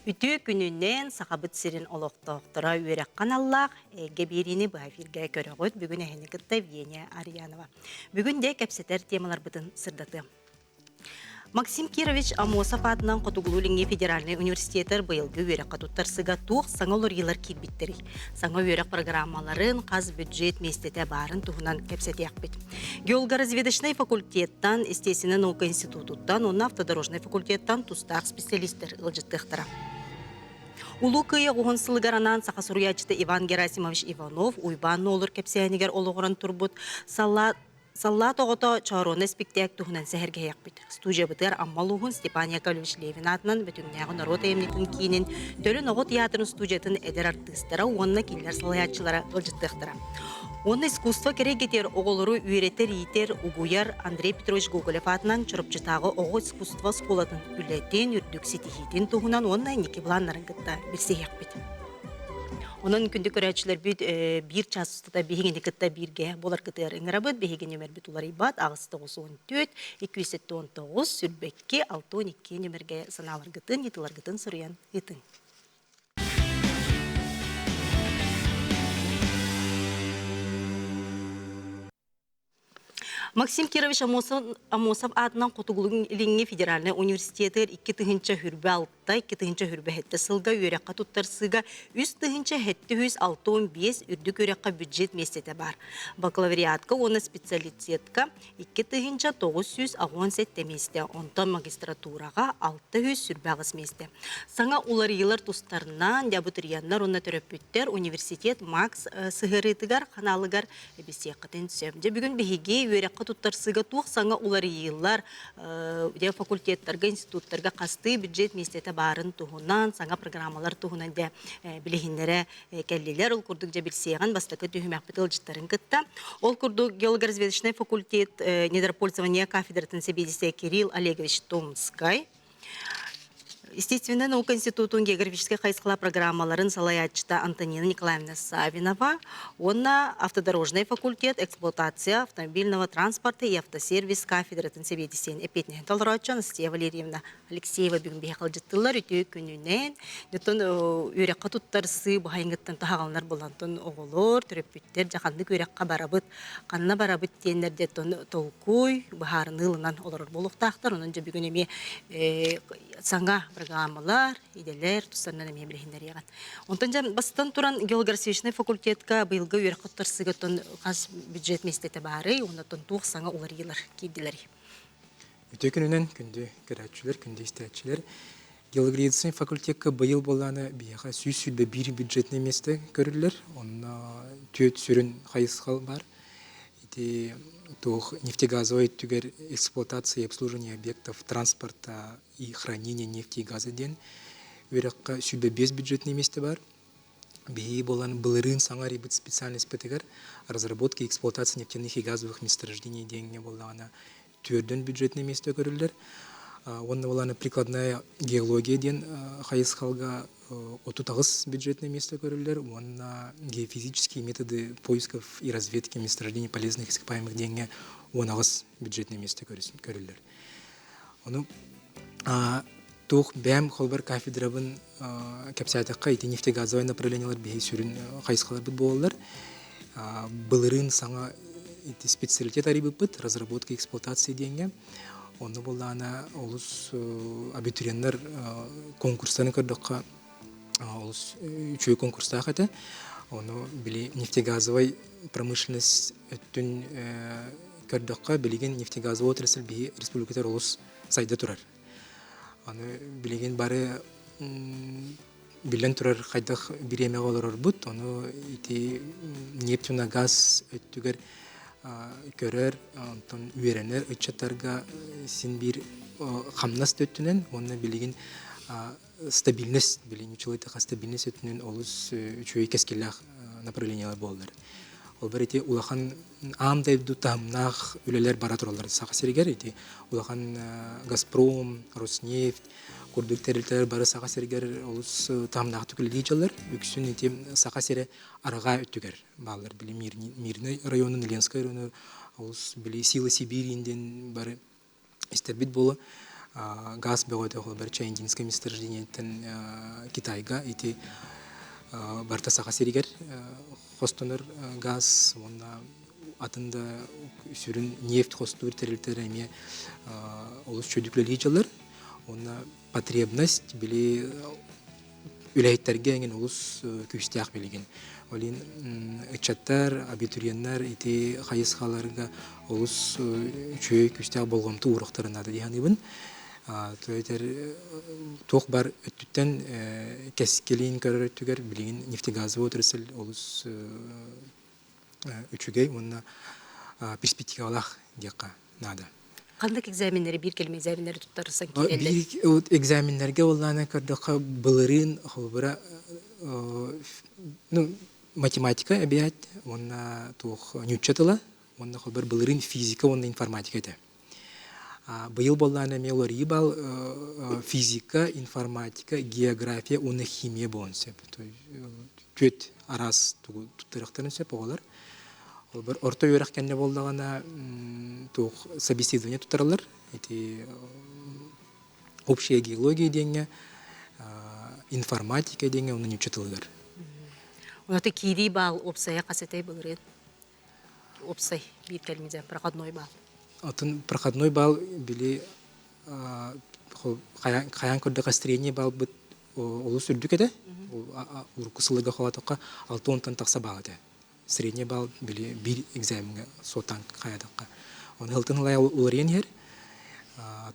Ütü gününden saqabıt sirin oloqtoqtıra üyerek kanallaq, gebirini bu hafirge körögöt bugün ehini kıtta Viyenya Ariyanova. Bugün de kepseter temalar bıdın sırdatı. Максим Кирович Амосов атынан Котугулулинге федеральный университеттер быйылгы үйрек катуттарсыга тух саңолор йылар кирбиттери. Саңа үйрек программаларын қаз бюджет местете барын туһунан кепсетияк бит. Геолого-разведочный факультеттан, естественно, наука институтуттан, онна автодорожный факультеттан тустақ специалисттер ылжыттықтыра. Улукыя уғынсылыгаранан сақасуруячыты Иван Герасимович Иванов, уйбан олар кепсенегер олығырын турбут, Салла тоғыта чароны спектак туһунан сәһәргә яқпыт. Студия бытыр Аммалуғын Степан Яковлевич Левин атынан бөтүннәгы народ әйемнетін кейінен төлі ноғы театрын студиятын әдер артыстыра, онына келер салаятчылара ылжыттықтыра. Оны искусство керек етер оғылыру үйретер етер угуяр Андрей Петрович Гоголев атынан чұрыпчытағы оғы искусство сколатын үлеттен үрдік сетихетін туғынан онына неке бұланларын кітті білсе яқпыт. Onun күнді көрәтшілер bir часыста бейгенде кітті бірге болар кітер ыңырабыд, бейген өмір біт олар ибат, ағысты 14, 219, сүрбекке 612 нөмірге саналар кітін, етілар кітін сұрыян кітін. Максим Кирович Амосов атынан Котугулунинге федеральный университеттер 2-тыгынча хүрбе алтта, 2-тыгынча хүрбе хетті сылга үйрекқа туттарсыга, 3-тыгынча хетті 165 үрдік үйрекқа бюджет местеті бар. Бакалавриатка, оны специалитетка 2-тыгынча 917 месте, онтан магистратураға 600 сүрбәғыз месте. Саңа улар йылар тустарынан, дябутырянлар, оны төрөппүттер, университет Макс сығырытыгар, қаналыгар бесеқытын сөмде. Бүгін бігеге үйрекқа туттарсыга тух саңа улар йыллар факультеттерге, институттарга қасты бюджет местеті барын туғынан, саңа программалар туғынан да білігіндері кәллелер ол күрдік жа білсейған бастықы түйімәк бітіл жыттарын кітті. Ол күрдік геолого-разведочный факультет недропользования кафедратын себедесе Кирилл Олегович Томскай. Естественно, наука институтун географической хайскала программаларын салаятчыта Антонина Николаевна Савинова, онна автодорожный факультет, эксплуатация автомобильного транспорта и автосервис кафедратын себедесен эпетнен талрачан Настя Валерьевна Алексеева бүгінбе қалжыттылар үті күнінен, нөтін үйрекқа туттарсы бұхайыңғыттан тағалынар болантын оғылыр, түріппіттер, жақанды үйрекқа барабыт, қанына барабыт тенлерде толкуй, бұхарын ылынан олар болуқтақтар, оның жа бүгінеме саңа программалар, иделер, тұстарынан әмемелігіндер еған. Онтан жа бастан тұран геолого-разведочный факультетка бұйылғы үйрек құттарсыға қаз бюджет местеті бары, ондан туқ саңа олар елар кейділер. Өте күнінен күнді көрәтшілер, күнді істәтшілер. Геолого-разведочный факультетка бұйыл боланы бияға сүйсілбе бір бюджетіне месті көрілер. Онына түйет сүрін қайысқал бар. Тух нефтегазовой түгер эксплуатация и обслуживание объектов транспорта и хранения нефти и газа ден. Үйрекқа сүлбе без бюджетіне месті бар. Бейі болан бұлырын саңар ебіт специальность пәтігер разработки и эксплуатация нефтяных и газовых месторождений денге болана түрден бюджетіне месті көрілдер. Онна боланы прикладная геология ден хайысқалға отутағыз бюджетное место көрілдер. Онна геофизические методы поисков и разведки месторождений полезных ископаемых деньги онағыз бюджетное место көрілдер. Оны тух бәм холбар кафедрабын кәпсәтіққа еті нефтегазовай направлениялар бейі сүрін хайысқалар бұд болалар. Бұлырын саңа специалитет арибы бұд, разработка и эксплуатация деньги. Оны болана олыс абитуриенттер конкурстаны көрдіққа олыс үшөй конкурста қайты. Оны білі нефтегазовай промышленность өттін көрдіққа білеген нефтегазовай отрасль бейі республикатар олыс сайда тұрар. Оны білеген бары білен тұрар қайдақ бір емеғ олар бұд. Оны нефтюна газ өттігер көрер, үйеренер, үтчаттарға сен бір қамнас өттінен, оны білеген стабильность, білген үчілайтыға стабильность өттінен олыс үчөй кәскелләқ направлениялар болдар. Ол бір еті улахан амдайду тамнақ үлелер бара тұралар сақа серегер, улахан Газпром, Роснефть, Курдук тәрілтелер бары сақа сергер олыс тамнақ түкілі жалар, үксін сақа сере араға өттігер балар. Білі Мирный районын, Ленскай районы, олыс білі Сила Сибириінден бары істербет болы. газ бөгөтө холбар Чайндинское месторождениетен Китайга ити барта саха серигер хостонор газ онна атында сүрүн нефть хостур терилтереме олус чөдүклөли жылар онна потребность били үләйттерге ген улус күстәк билеген. Олин чаттар абитуриенттер ити хайысхаларга улус чөй күстәк болгомту урыктарына да дигәнибен. Тойтер тох бар өттүттен кескелин көрөттүгөр билген нефтегазовый отрасль улус үчүгей онна перспективалах дияка нада. Кандык экзаменleri bir kelime экзаменleri туттарысан келелер. Bir экзаменлерге олланы кырдыка былырын холбара математика әбият, онна тух нючатыла, онна холбар былырын физика, онна информатика эте. Быйыл болланы мелори бал физика, информатика, география, онна химия болынсеп. Төт арас туттырыктарын сеп оғалар. Бір орта өрәккенне болдағана собеседование тұтаралар. Общая геология денге, информатика денге, оны нючетылығар. Онаты кири бал опсая қасетай болырын? Опсай, бір кәлмеде, проходной бал. Атын проходной бал білі қаян көрді қастрение бал бұд олы сүрдік еді. Уркусылыға қолатыққа 6-10 тақса бал еді. Средний балл были bir экзаменге сотан каядакка. Он хылтын лай уларен хер.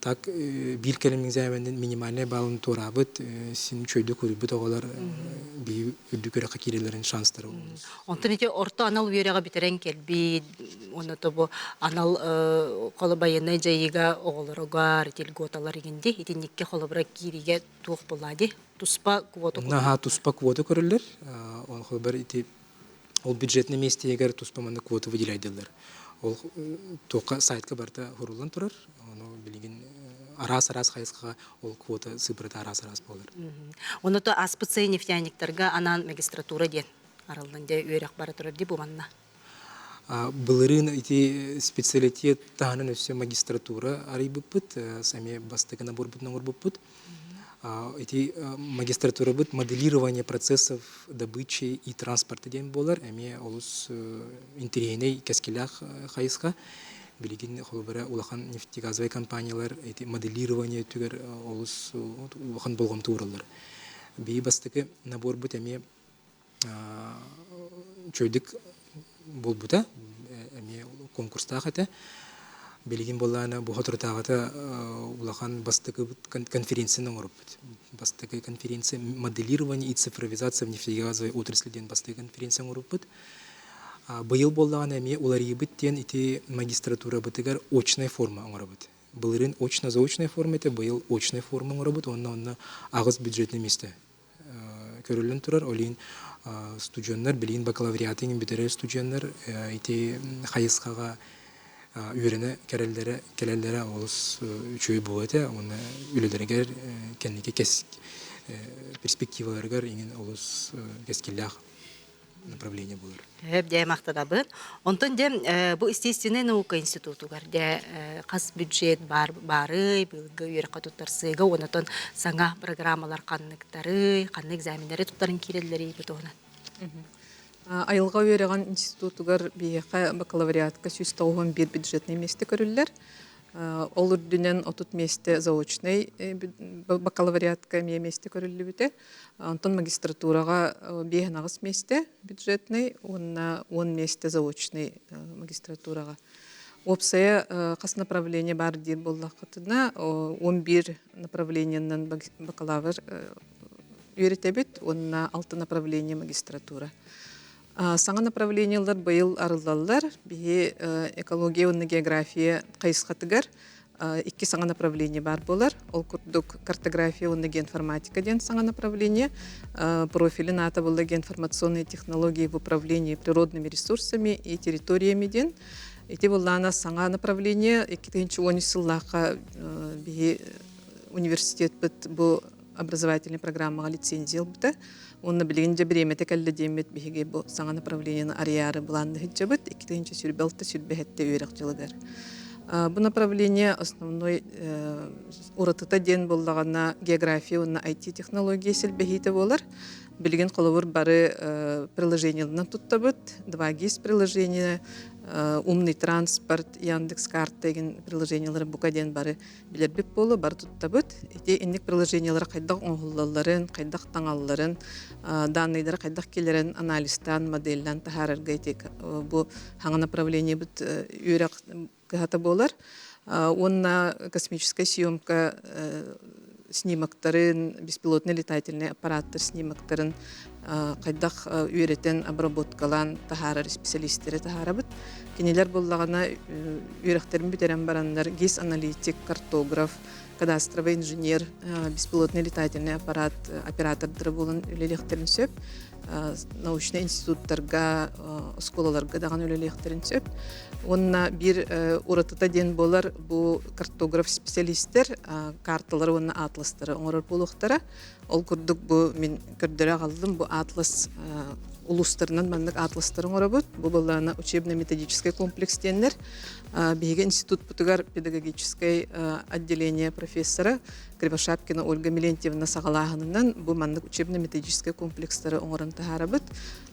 Так bir келем экзаменен минимальный баллын турабыт, син чөйдө көрүбүт оголар би үдүкөрө кирелерин шанстары. Онтон эти орто анал үйөрөгө битерен келби, оны тобу анал колобайына жайыга оголорогар телготалар игенди, итинникке колобра кириге тух булади. Туспа квота. Наха туспа квота көрүлөр. Он холбар ити ол бюджетный месте егер туспаманы квота выделяйдылар. Ол тока сайтка барта хурулан турар. Оно билген арас хайыска ол квота сыбырда арас болар. Оны то аспыцай нефтяниктерге анан магистратура ден аралдан де үйрек бара турар ди буманна. Былырын ити специалитет таханын өсө магистратура арыйбыппыт, сами бастыгы набор бутпыт. Эти магистратура будет моделирование процессов добычи и транспорта ден болар, эме олус интерейней кескелях хайыска, билигин холбара улахан нефтегазовый компаниялар эти моделирование түгер олус улахан болгом туралар. Би бастыгы набор бут эме чөйдүк болбута, эме конкурста хата. Билигин болланы бу хатыртагыта улахан бастыгы конференцияны оруппут. Бастыгы конференция моделирование и цифровизация в нефтегазовой отрасли ден бастыгы конференцияны оруппут. Быйыл боллаган эми уларыбыт тен ити магистратура бытыгар очная форма оруппут. Былырын очно-заочная форма эте, быйыл очная форма оруппут, онна агыз бюджетный месте. Көрүлүн турар, олин студенттер, билигин бакалавриатын битерер студенттер ити хайыскага үйрені келелері олыс үшөй болуэте, оны үлелерігер кәнеке перспективаларығар еңін олыс кескеллях направление болыр. Дә мақтадабын. Онтон де бұл естественный наука институтугар, де қас бюджет бары, білгі үйрекқа тұттарсыға, онытон саңа программалар қаннықтары, қанны экзаменлері тұттарын керелері бұтығынан. Айылға үйреген институтугар бейеқа бакалавриатка 191 бюджетный месте көрілілер. Ол үрдінен 30 месте заочный бакалавриатка месте көрілі бүте. Антон магистратураға 5 месте бюджетный, 10 месте заочный магистратураға. Опсая қас направление бар дир боллақ қатына, 11 направлениеннен бакалавр үйретебет, 6 направление магистратура. Саңа направлениялар быйыл арылалар, бие экология онны география қайысқатыгар, 2 саңа направление бар болар. Ол күрдік картография онны информатика ден саңа направление, профили ната болды информационные технологии в управлении природными ресурсами и территориями ден. Эти боллана саңа направление, 2010 сыллақа бие университет бұл образовательная программа лицензия бұта. Он наблюдение время текалли демет биге бу саңа направлениені ариары буланды хиджабыт 2-нче сүрбелте сүрбехетте үйрек жылыгар. Бу направление основной уратыта ден боллагана география уна IT-технология силбехите болар. Билген коловур бары приложенияларынан туттабыт. 2GIS приложение, умный транспорт, Яндекс.Карта деген приложениялары бука ден бары билербеп болу, бары туттабыт. Ити инник приложениялары кайдак оңгулларын, кайдак таңалларын, данныйдары кайдак келерен анализтан, моделлан тахарырга ити бу хаңа направление бит үйрек кыхата болар. Онна космическая съемка снимоктарын, беспилотный летательный аппараттар снимоктарын кайдах үйретен обработкалан тахарар специалисттері тахарабыт. Кенелер боллагана үйректерин битерен барандар GIS аналитик, картограф, кадастровый инженер, беспилотный летательный аппарат оператордары болын үлелехтерин сөп, научный институттарга, школаларга даган үлелехтерин сөп. Онна бир уратыта ден болар бу картограф специалисттер карталары онна атластары оңорор болуктара. Ол курдук бу мен көрдөрө калдым бу атлас улустарынан мандык атластарын оңоробут. Бу баллана учебно-методический комплекс денер. Биге институт путугар педагогическое отделение профессора Кривошапкина Ольга Милентьевна сагалаһынынан бу мандык учебно-методический комплекстары оңорон тахарабыт.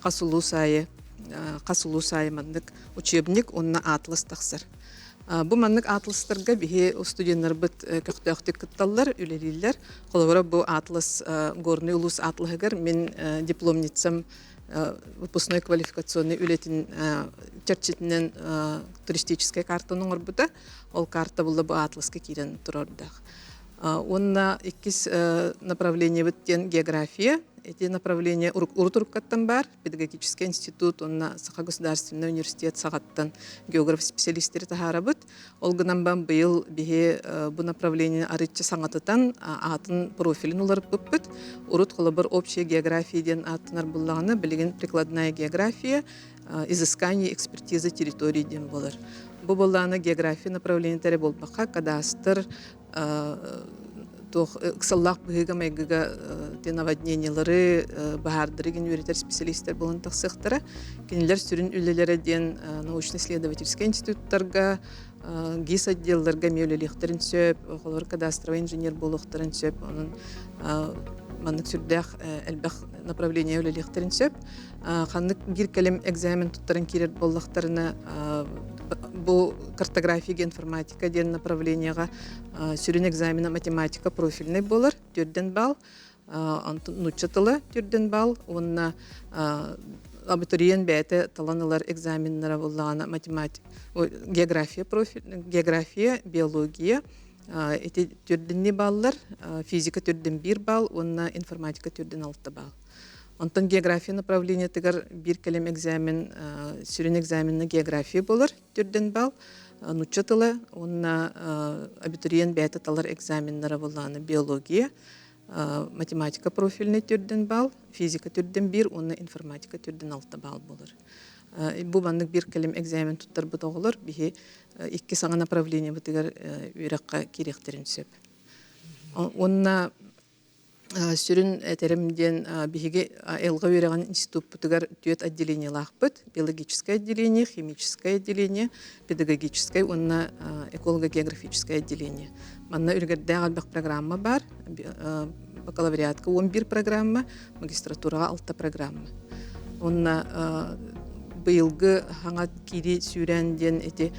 Касулу сайы мандык учебник онна атлас тахсар. Бу мандык атластарга биге студенттер бит көктөктүк кытталлар, үлелилер. Колора бу атлас горный улус атлыгыр мен дипломницам выпускной квалификационный үлетин чертчитинен туристическая картаның орбута. Ол карта булда бу атласка кирен турардак. Онна иккис направление биттен география. Эти направления уртуркаттан бар, педагогический институт, онна Саха государственный университет Сагаттан географ специалисттері тахарабыт. Олгынан бан быйыл биге бу направление арытчы саңатытан атын профилин улар бүппіт. Урут қолыбыр общая география ден атынар бұллағына білген прикладная география, изыскание, экспертиза территории ден болар. Бу боллағына география направление тәрі болбаққа кадастр, Ксаллах быгыга майгыга наводнениялары бахардыры ген үйретер специалисттер болын тақсықтары. Кенелер сүрін үлелері ден научно-исследовательский институттарға, GIS отделларға меулелехтерін сөп, олар кадастровый инженер болуқтарын сөп, оның мандық сүрдәқ әлбәқ направление үлелехтерін сөп. Қандық бір кәлем экзамен тұттарын керер болуқтарына бу картография, информатика ден направленияға сүрін экзамена математика профильный болар, түрден бал, нучатылы түрден бал, онна абитуриен бәйті таланылар экзаменлері болағына математика, география, биология, эти түрденне баллар, физика түрден 1 бал, онна информатика түрден 6 бал. Онтон география направление тегар бир калем экзамен, сүрін экзаменна география болар, түрден бал, нучатылы, онна абитуриен бәйті талар экзаменлері болағына биология, математика профильный түрден бал, физика түрден 1, онна информатика түрден 6 бал болар. Бу бандык бир калем экзамен туттар бұт оғылар, бихи 2 саңа направление бұтығар үйраққа керектерін сөп. Онна сүрін әтерімден бихиге элға үйраған институт бұтығар түйет отделение лақпыт, биологическое отделение, химическое отделение, педагогическое, онна эколого-географическое отделение. Манна үргерді албақ программа бар, бакалавриатқа 11 программа, магистратураға 6 программа. Онна быйылғы хаңат кири сүйрәнден эти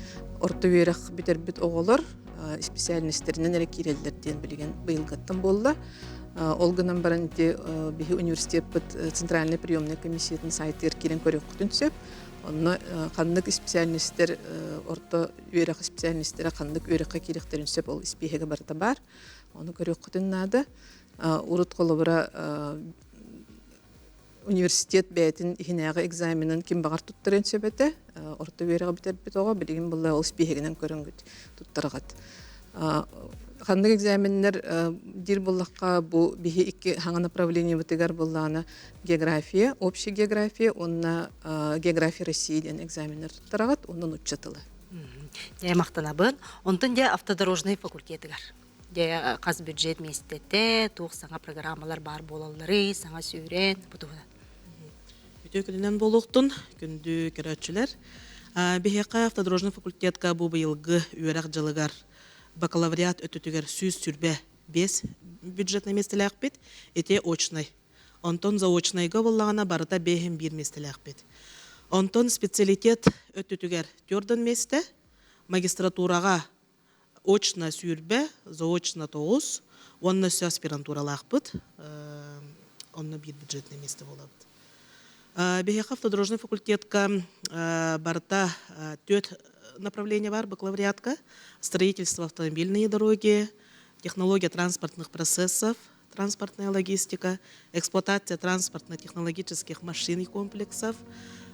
орта үйрәқ бітер-біт оғылар, специальностерінен әрі кирелдерден білген быйылғаттан болды. Олғынан баран бихи университет бұд Центральный приемный комиссиятын сайты еркерен көрек құтын сөп. Онна қандық специальностер, орта үйрәқ специальностері қандық үйрәққа керектерін сөп, ол испехеге барда бар. Оны көрек құтын нады. Урут қолы бұра университет бәйтін ихинәғы экзаменін кем бағар тұттырын сөбәті, орта үйрәға бітер біт оға, білген бұлла ол спехегінен көрінгіт тұттырғат. Қандық экзаменлер дир боллаққа бұл бихи 2 хаңа направление бұтығар боллағына география, общая география, онна география России ден экзаменлер тұттырғат, онын ұтчатылы. Дәй мақтанабын, онтын дәй автодорожный факультетігар. Дәй қаз бюджет местетте, туқ саңа программалар бар болалары, саңа сүйрен, бұтығыда. Өте күнінен болуқтын, күнді көрәтшілер. Бехека автодорожный факультетка бу быйылгы үерак жылыгар бакалавриат өтөтүгер сүз сүрбе 5 бюджетный местелек бит, эте очный. Онтон заочныйга боллагана барыта 5 местелек бит. Онтон специалитет өтөтүгер 4 месте, магистратурага очно сүрбе, заочно 9, онны сө аспирантуралак бит, онны 1 бюджетный месте болабыт. Бехека автодорожный факультетка барыта 4 направления бар бакалавриатка: строительство автомобильные дороги, технология транспортных процессов, транспортная логистика, эксплуатация транспортно-технологических машин и комплексов,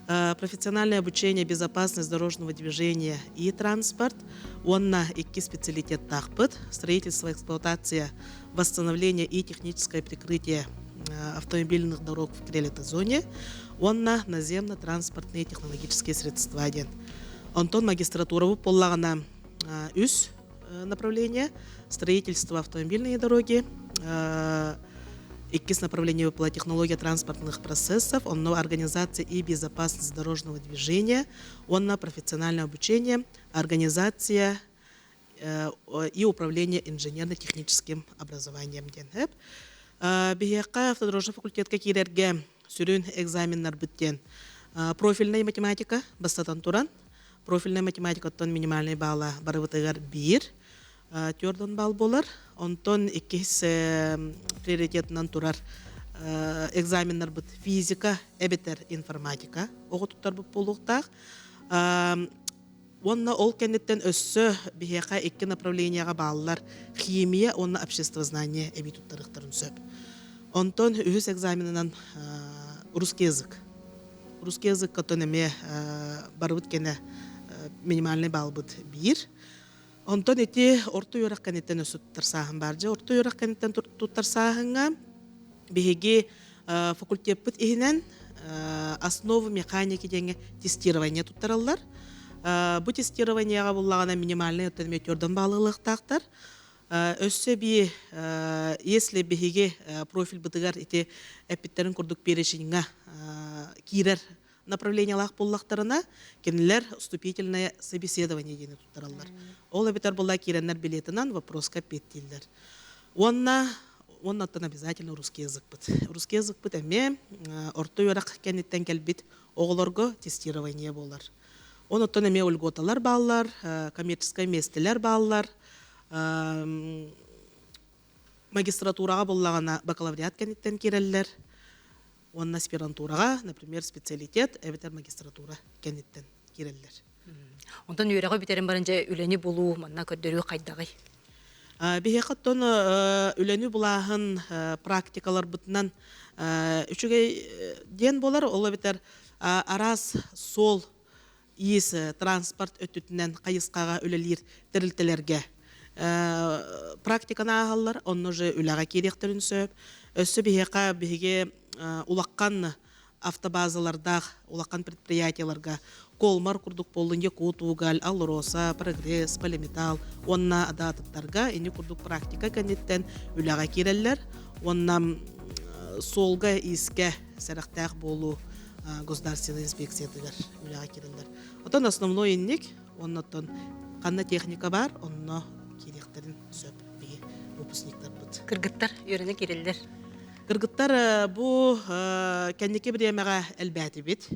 профессиональное обучение, безопасность дорожного движения и транспорт, онна 2 специалитет тахпыт, строительство, эксплуатация, восстановление и техническое прикрытие автомобильных дорог в крелетой зоне, онна наземно-транспортные технологические средства. Антон магистратура поллагана үс направление: строительство автомобильные дороги, 2 направления выпала технология транспортных процессов, онно организация и безопасность дорожного движения, онно профессиональное обучение, организация и управление инженерно-техническим образованием. Бехека автодорожный факультетка кирерге сүрін экзаменнар бүттен профильная математика бастатан туран. Профильная математика оттон минимальный балла барыбытыгар 1, 4 балл болар. Онтон 2 приоритетынан турар экзаменнар бут физика, эбетер информатика оғытуттар бұп болуқтақ. Онна ол кәнеттен өссі бихеқа 2 направленияға баллар: химия, онна обществознание эбитуттарықтарын сөп. Онтон үхіс экзаменынан русский язык. Русский язык катон эме барыбыт кене минимальный балл бут 1. Онтон эти орто юрак кәнеттен өссі туттарсағын баржы. Орто юрак кәнеттен туттарсағынға бихеге факультет бут ихінен основы механики денге тестирование туттаралар. Бу тестированияға болағана минимальный өттен метерден балылық тақтар. Өссе би, если бихеге профиль бытыгар эти эпиттерін күрдік перешініңа кирер направлениялақ боллақтарына кенілер вступительное собеседование дені туттаралар. Ол эпиттер болла киреннер билетінен вопроска петтилдер. Оннаттан обязательно русский язык бит. Русский язык бит әме орто юрақ кәнеттен кәлбит оғыларға тестирование болар. Оннаттан әме ольготалар баллар, коммерческое местелер баллар, магистратураға боллағана бакалавриат кәнеттен керелер, онна аспирантураға, например, специалитет, әбетер магистратура кәнеттен керелер. Онтан үйрәға битерін барынша үләні болу, манна көрдөрі қайдағай? Бихеқаттон үләні бұлағын практикалар бұтынан үшіге ден болар, ол әбетер арас сол ес транспорт өттітінен қайысқаға үлелер тірілтілерге практикана ағалар, онны же үләға керектерін сөп. Өссі бихеқа бихеге улаққан автобазалардағы, улаққан предприятияларға колмар күрдік болын Якутугал, Алроса, Прогресс, Полиметал, онна адатыптарға ені күрдік практика кәнеттен үләға керелер. Онна солға иске сәріқтәқ болу государственный инспекциятығар үләға керелер. Отан основной еннік, оннаттан қанна техника бар, онна керектерін сөп бейі выпускниктар бұд. Кыргыттар үйрәні керелдер. Кыргыттар бұ кәннеке бір емеға әлбәті бет.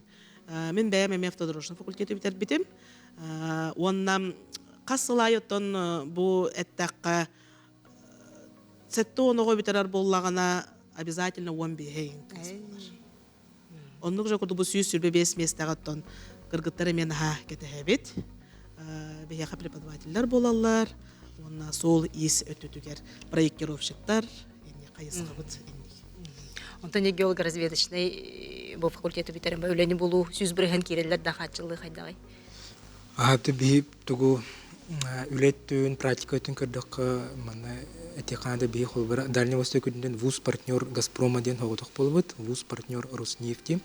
Мен бәйім әме автодорожный факультеті бітер бітім. Оннам қасылай оттан бұ әттәққа сәтті оныға бітерар боллағана обязательно 10 бейін кәс болар. Оннық жа күрді бұ сүйіз сүрбе 5 местәға оттан кыргыттар әмен ға кәтіғе бет. Бейеқа преподавателлер болалар. Онна сол ес өтөтігер проектировщиктар, қайысқа бұд. Онтан геолого-разведочный бұл факультеті бітерін ба үләні болу, сүз бірген керелер дақатчылығы қайдағай? Аты бейіп тұғу үлеттің, практика өтін көрдіқ әтеқанада бейі қол бір. Дальний Восток өтінден вуз-партнер Газпрома ден хоғытық болбыд, вуз-партнер Роснефти.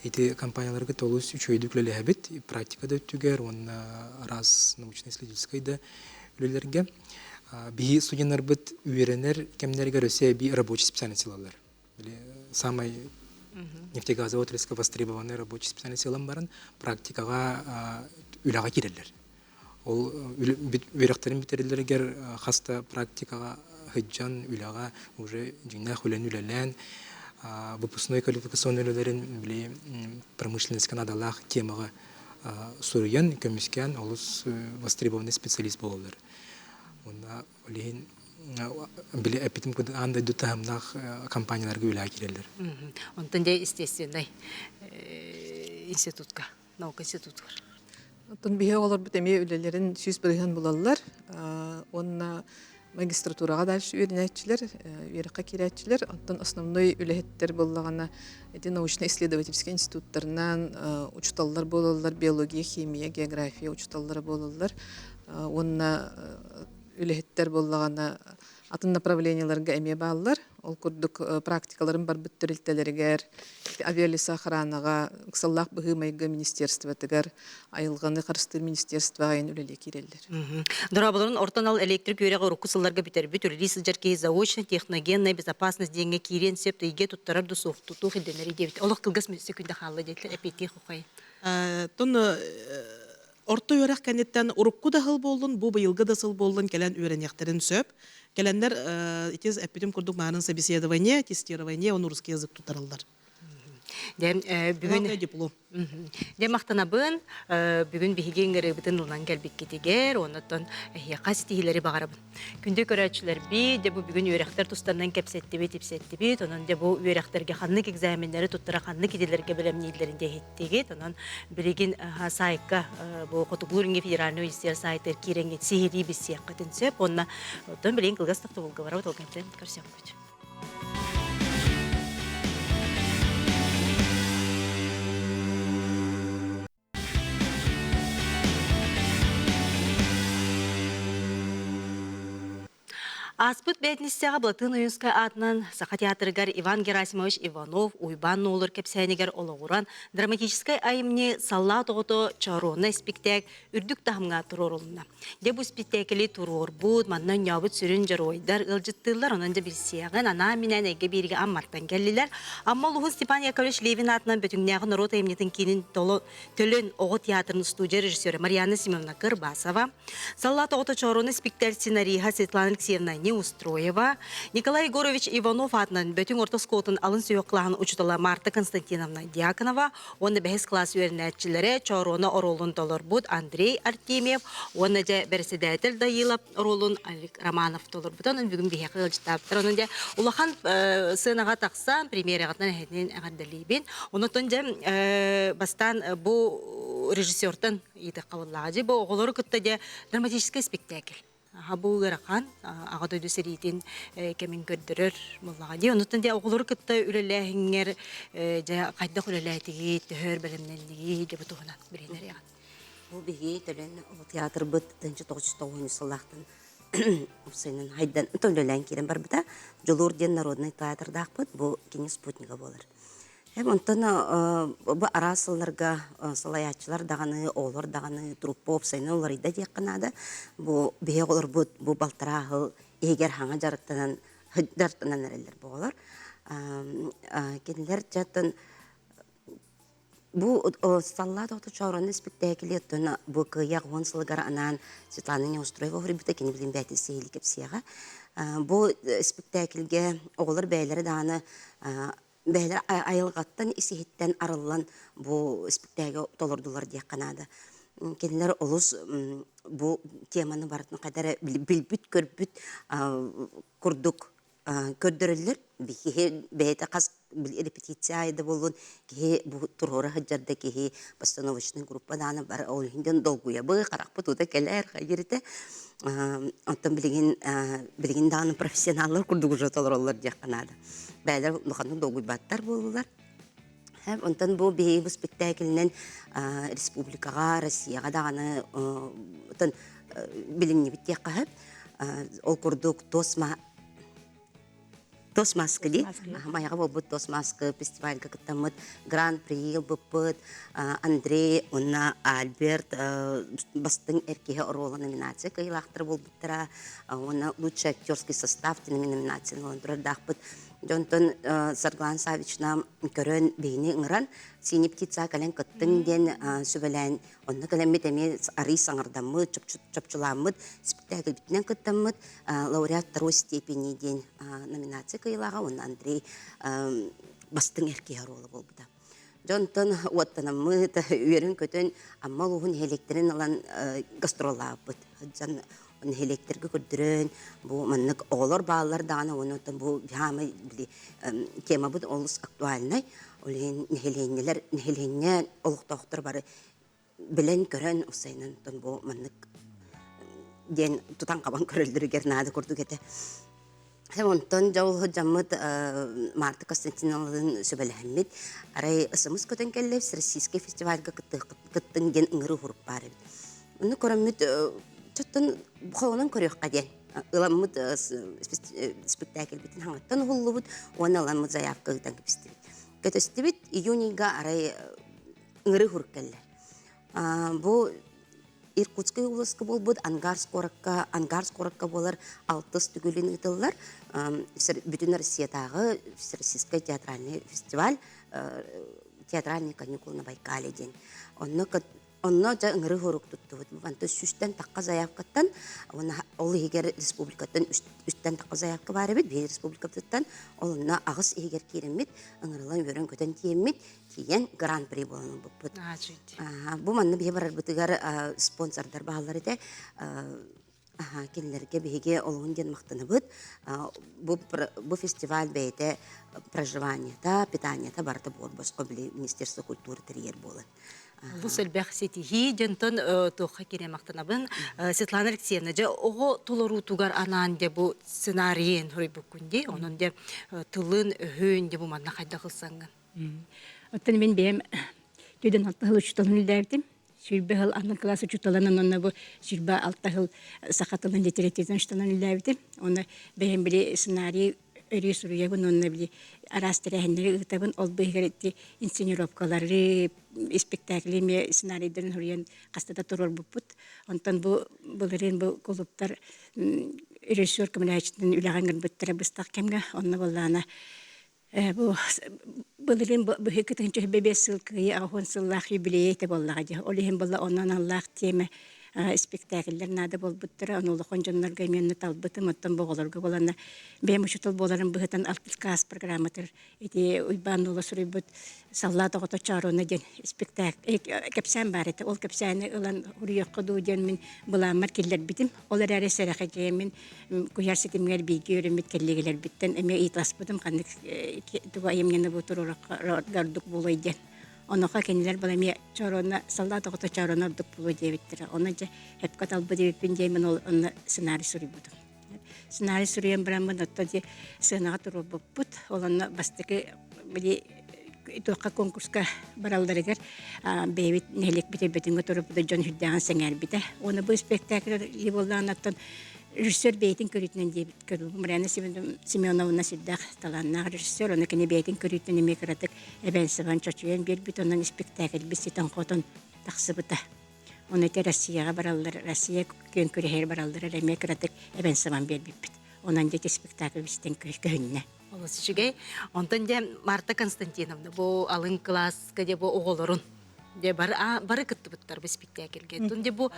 Эти компанияларға толыс үшөйді күлелі әбіт, практикада өттігер, оны раз научно-исследовательской да үлелерге. Бейі студенттар бұд үйеренер кемдерге рөсе бей рабочий специальностилалар. Самый нефтегазовая отрасльга востребованный рабочий специальный силам барын практикага үлага киреллер. Ол веректерин битерилергер хаста практикага хыджан үлага уже жинна хулен үлелен выпускной квалификационный үлелерин биле промышленность канадалах темага сурыян көмүскән олус востребованный специалист болалар. Онда олин биле эпитим куд андай дутамнах компанияларга үлага киреллер. Онтон де естественный институтка, наука институтка. Оттон бие олар бит эме үлелерин сүз бирген булалар. Онна магистратурага дальше үйренетчилер, үйрәккә кирәтчилер. Оттон основной үләһеттер буллагана эти научно-исследовательский институттарынан учталлар болалар, биология, химия, география учталлары болалар. Онна үләһеттер буллагана атын направленияларга эме баллар. Ол курдук практикаларын бар бүттөрилтелергер, авиалиса охранага, ксаллах быгымайга министерство тегер, айылганы карыстыр министерство айын үлеле киреллер. Дорабаларын ортанал электрик үйрәгә рукысыларга битер бит үлелис жаркей заочно техногенная безопасность денге кирен сеп тиге туттарар дусух туту хиденери дебит. Олох кылгас секунда халла детлер эпети хукай. Тон орто үйрәк кәнеттен урукку да хыл болдун, бу быйылгы да сыл болдун келен үйрәнектерин сөп. Келендер итез эпидем курдук марын собеседование, тестирование, он русский язык тутаралдар. Дем бүгүн диплом. Дем мактанабын, бүгүн биһиген гәребитен улан келбик кетигер, онотон яқас тиһилери багарабын. Күндө көрәчләр би, де бу бүгүн үйрәктер тустарынан кепсетти бит, онон де бу үйрәктерге ханнык экзаменнәре туттара ханнык иделерге белемниләрендә хиттеге, онон билеген сайка бу Котугуринге федеральный университет сайтер киренге сихири бисек кытынсеп, онна тон билен кылгас тапты булга барабы толгантен көрсәм бит. Аспыт бәтністіға Блатын ұйынсқа атынан Сақа театрыгар Иван Герасимович Иванов уйбан нолыр кепсәнегер олығыран драматическай айымне салла тоғыто чаруына спектак үрдік тахымға тұрорылына. Де бұл спектакелі тұрор бұд, маннан явыт сүрін жаройдар ылжыттылар, онын да білсияғын ана менен әйге берге аммарттан кәлілер. Амма Лухын Степан Яковлевич Левин атынан бөтіңнәғын рота емнетін кейінін төлін оғы театрының студия режиссері Марьяна Семеновна Кырбасова, салла тоғыто чаруына спектакль сценарийға Светлана Алексеевна Неустроева, Николай Егорович Иванов атынан бөтің ортоскотын алын сүйоқлағын учтала Марта Константиновна Дьяконова, оны бәхес класс үйернәтчілері чаруына оролын толыр бұд Андрей Артемьев, оны де бәрседәтіл дайылап оролын Алик Романов толыр бұд, оның бүгін бейхеқі ғылжытаптыр. Оның де улахан сынаға тақсан, премьерағатынан әхетінен әғардалейбен. Оны түнде бастан бұл режиссертен еді қабыллағы. Бұл оғылары күтті де драматический спектакль. Хабу гарахан агады дүсеритин кемин көрдөрөр буллага ди онуттан де оглор кытта үлелэхиңер жа кайда үлелэтиги төхөр белемнелиги деп тухана биренер яган. Бу биги төлөн театр быт 1990 сыллактын сенин хайдан төлөлөн кирен бар бита Жолур ден народный театр дакпыт бу кине спутнига болор. Онтон бу арасыларга салаячылар даганы олор даганы труппа опсайны олар иде дек канада бу бие олар бу балтарагы эгер хаңа жарыктанан хыддартанан эрелер болор. Кинилер жатын бу салла тото чорон спектакльеттен бу кыяк вонсылгар анан Светлана Неустроева хрибите кини билин бәти сейли кепсияга бу спектакльге олар бәйләре даганы бәйләр айылгаттан исихиттен арыллан бу спектакльге толордулар дия канада. Кенлер олус бу теманы бартын кадары билбүт көрбүт курдук көрдөрөлөр бихи бәйте кас репетиция айда болун ки бу турора хаҗарда ки постановочный группа даны бар ол инден долгуя бы каракпы туда келер хәйрите антон билген даны профессионаллар курдук жоталар дия канада. Бәйләр луханы долгуй баттар булдылар. Һәм онтан бу бу спектакльнен республикага, Россияга даганы тон билинне бит якып ол курдук Тосмаска ди, маяга болбут Тосмаска фестивальга кыттамыт Гран-при болбут Андрей, онна Альберт бастың эркеге оролы номинация кыйлактыр болбуттара, онна лучший актерский состав номинация оландырар дахпыт Жонтон Сарглан Савична көрөн бейни ыңыран, синип птица кален кыттың ден сүбелен, онны калемет эме ари саңырдаммыт, чопчуламмыт, спектакль битнен кыттаммыт, лауреат второй степени ден номинация кыйлага, он Андрей бастың эрке ролы болбуда. Жонтон уаттанаммыт, үйерін көтөн аммал уғын электрин алан гастролабыт. Он электрге көрдүрөн, бу маннык олар баалар даны, онотон бу хамы тема бут олус актуальный. Олен нехеленне олуктоктор бары билен көрөн усайнын тон бу маннык ден тутан кабан көрөлдүрүгер нады курдук эте. Онтон жол жаммыт Марта Константиновнын сөбөлөммит арай ысымыз көтөн келлеп Российский фестивальга кыттың ген ыңыры хуруп бары. Уну көрөммүт чоттон холонун көрөкка ден. Ыламмыт спектакль битин хаңаттан хуллубут, оны ыламмыт заявка ыйтан кепистибит. Көтөстүбүт июньга арай ыңыры хуруп келлер. Бу Иркутская областка болбуд, Ангарск коракка болар 6 түгүлүн ытыллар. Бүтүн Россиядагы Всероссийский театральный фестиваль, театральный каникул на Байкале ден. Онно жа ыңыры хорук туттубут. Банты сүстен такка заявкаттан, ол егер республикаттан үстен такка заявка бар бит, бир республикаттан олна агыс егер керемит, ыңырылан өрөн көтөн тиемит, кийен гран-при болон буппут. Бу манны бие барар бутыгар спонсордар баалар иде. Кенлерге биге олуун ден мактаныбыт. Бу фестиваль бейте проживание та питание та барда бол боско били Министерство культуры терьер болот. Бұл сөлбәқ сетихи, жентон тоққа кере мақтанабын. Светлана Алексеевна, жа оғы толыру тугар анан де бұл сценарийен хөрі бүкінде, оның де тылын өйін де бұл манна қайда қылсаңын. Оттан мен бәйім көйден алты хыл ұчыталын үлдәрдім. Сүрбе хыл анын классы ұчыталынан, онына бұл сүрбе алты хыл сақатылын детереттерден ұчыталын үлдәрдім. Оны бәйім біле сценарий өрі сұруябын, онына біле арастырәхіндері ұғытабын, ол бұйғаретті инсценировкалары, спектакли, сценарийдерін хүрген қастада тұрор бұппыт. Онтан бұлырын бұл колуптар режиссер көміләчтің үліғанғын бұттыра бұстақ кемге, онына болағына бұлырын бұхы күтігінші бәбес сылқығы ағын сыллақ юбилейті болаға де. Олығын бола онан Аллах темі спектакльлер нады болбуттыра, онулухон жоннорга менне талбытым, оттан боголорга болана. Бем учутул боларын быхытан алтылкас программатыр. Эти уйбан ула сурайбыт саллата гото чаруна ден спектакль. Кепсән бар эти, ол кепсәне ылан урыйыққа ду ден мен буламар келлер битим. Олар әрі сәрәқе ден мен кuyar сетимгер биги өрімет келлегелер биттен. Эме итлас бытым, қандық туға емгені бұтыр ораққа гардық болой ден. Оноқа кенелер балами чарона солдата гото чарона дупулу дебиттер. Оны же хеп каталбы дебиппин деймин ол сценарий сурибуду. Сценарий суриен брамын отто сценага туру буппут. Олонна бастыки били туакка конкурска баралдарыгер бейбит нелек бите бетинге туруп да жон хүддаган сеңер бите. Оны бу спектакль иболдан аттан режиссер бейтин көрүтүнөн дебит көрү. Марьяна Семеновна сиддах таланнак режиссер, оны кене бейтин көрүтүнөн эме кыратык эбенсеван чочуен бербит, онун спектакль биситен котон таксыбыта. Оны те Россияга баралдар, Россия көн көрөхер баралдар эме кыратык эбенсеван бербит. Онан дете спектакль бистен көһүннө. Олысы жүгей, онтан де Марта Константиновна, бұл алын класска де бұл оғылырын. Де бары кытты бұттар бұл спектакльге. Де бұл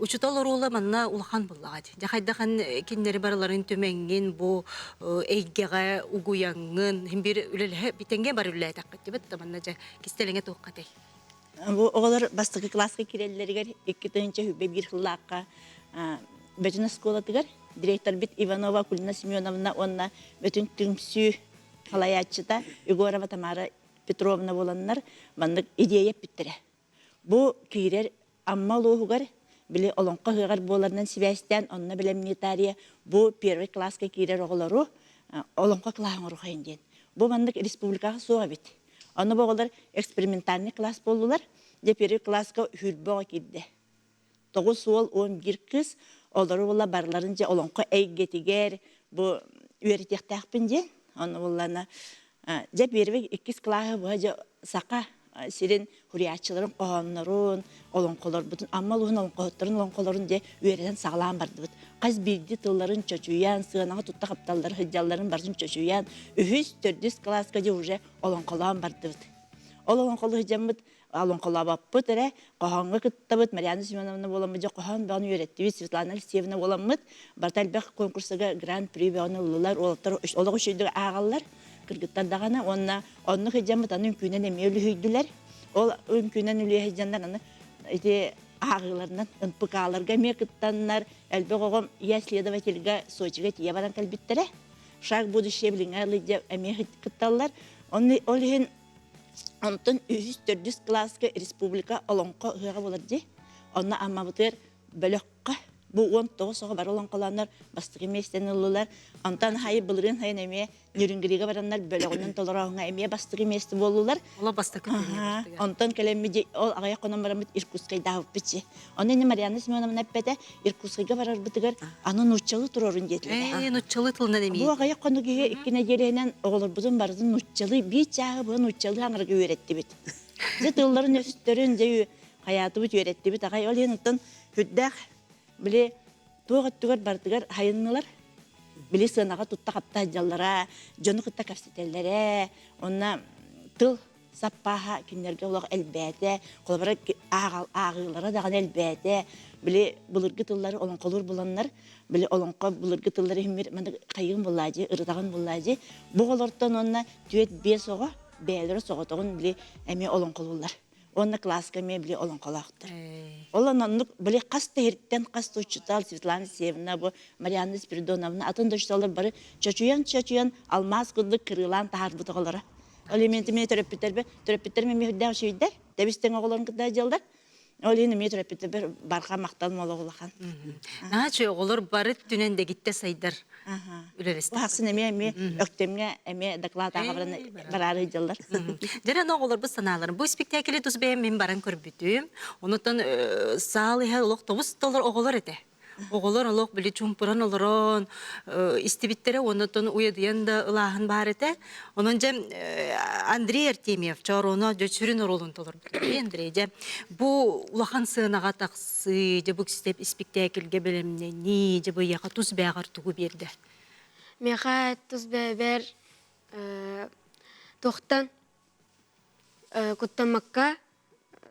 учутал орулы манна улахан бұллағад. Де қайдақан кендері барыларын төменген бұл әйгеға угуяңын, бір үлілі бітенге бар үлілі таққыт де бұтты манна же кестеліңе тоққадай. Бұл оғылар бастығы классқа керелілерігер 2-тінші хүбе бір қыллаққа бөтін сколатығар. Директор бит Иванова Кулина Семеновна, онна бөтін түмсі қалаятчыта Егорова Тамара Петровна боланнар мандык идея биттире. Бу кирер амма лоғығар біле олонқа ғығар боларынан связьтен онна білем нетария бу первый класска кирер оғылару олонқа клағын ұрғайын ден. Бу мандык республикаға соға бит. Оны боғылар экспериментальный класс болдылар, де первый класска хүрбоға кирді. 9 суол 11 кыз олары бола барларынca олонқа әйгетігер бу үйретектәқпін ден. Оны болана же первый 2 классы бұға же сақа сирен хуриячыларын қоғаннарын, олонқолар бұтын, аммал уын олонқоттарын, олонқоларын де үйерден сағалан барды бұд. Қаз билді тылларын чөчуян, сығанаға тұтта қапталары, хыджаларын барсын чөчуян, үхіз төрдіс класска де уже олонқолан барды бұд. Ол олонқолы хыджамыд, олонқола баппыт, қоғанға кыттабыд, Марьяна Семеновна боламыд, қоған бағын үйреттібі, Светлана Алексеевна боламыд, Бартальбек конкурсыға гран-при бағын ұлылар, олығы үшейдігі ағалар, кыргыттардағана, онны хыджамыд, аны үмкүйнен әме өлі хүйділер, ол үмкүйнен өлі хыджандар, аны ағыларынан ынпықаларға ме кыттаннар, әлбі қоғым я следовательға Сочиға тие баран кәлбіттері, шаг будущее біліңі әлі әме кытталар, ол ехен онтон 3-4 класска республика олонқо хыға боларды. Онна амма бұтыр бөліққа бұл 19 соға бар олонқоланар бастығы местен ұлылар. Онтан хайы бұлырын хайын әме нүрінгіріге барандар бөліғынан толырауыңа әме бастығы месті болулар. Ола бастықы көріне. Онтан кәлеммеде ол ағая қонан барамыд Иркутскай дағып бітсе. Оны не Марьяна Семеновна әппәді Иркутскайға барар бұтығыр аны нұтчалы тұрорын деділер. Нұтчалы тылынан әме. Бұл ағая қонугеге иккіне жеренен оғылыр бұзын барызын нұтчалы бейт жағы бұл нұтчалы аңырға өретті біт. Зет ұлларын өсіттерін жайы қаяты бұт өретті біт. Ағай ол еніктін хүддәқ біле туғыттығыр бардығыр хайыннылар. Біле сынаға тұтта қапта жаллара, жоны қытта кәпсетелері, онна тыл саппаға күнерге олақ әлбәті, қолбара ағылара даған әлбәті, біле бұлырғы тыллары олон қолыр бұланлар, біле олонқа бұлырғы тыллары мәнді қайығын бұллады, ұрыдаған бұллады. Бұл олырттан онна түйет бе соға, бәлері соғатығын біле әме олон қолылар. Онна класска ме біле олон қолақтыр. Олан оннық біле қасты ерттен қасты ұчытал Светлана Севна, Марьяна Спиридоновна, атын дұшталар бары чачуян алмаз күлді кырылан тағар бұтығалары. Ол ементі мені төрөппеттер мен мехуддағы шүйдер, дәбістен оғыларын күтті жалдар. Ол ені мені төрөппеттер барқа мақталым олы оғылақан. Нағачы оғылар бары түненде кетті сайдар. Үлересті. Бақсын әме өктемге әме доклад аға барары жалдар. Дәрен оғылар бұл саналарын. Бұл спектакелі тұз бәйім мен баран көрбітім. Онытан салы әл олық тобыз долар оғылар әді. Оғылар олық білі чумпыран олыран, истебиттері онытан уядыян да ұлағын бар әді. Онын жем Андрей Артемьев, чағыр оны дөтсүрін оролын толыр. Андрей, бұл ұлақан сығынаға тақсы, бұл спектакелге білімнені, бұл яға тұз бәғар тұғы берді. Меға тұз бәбер тоқтан күттамаққа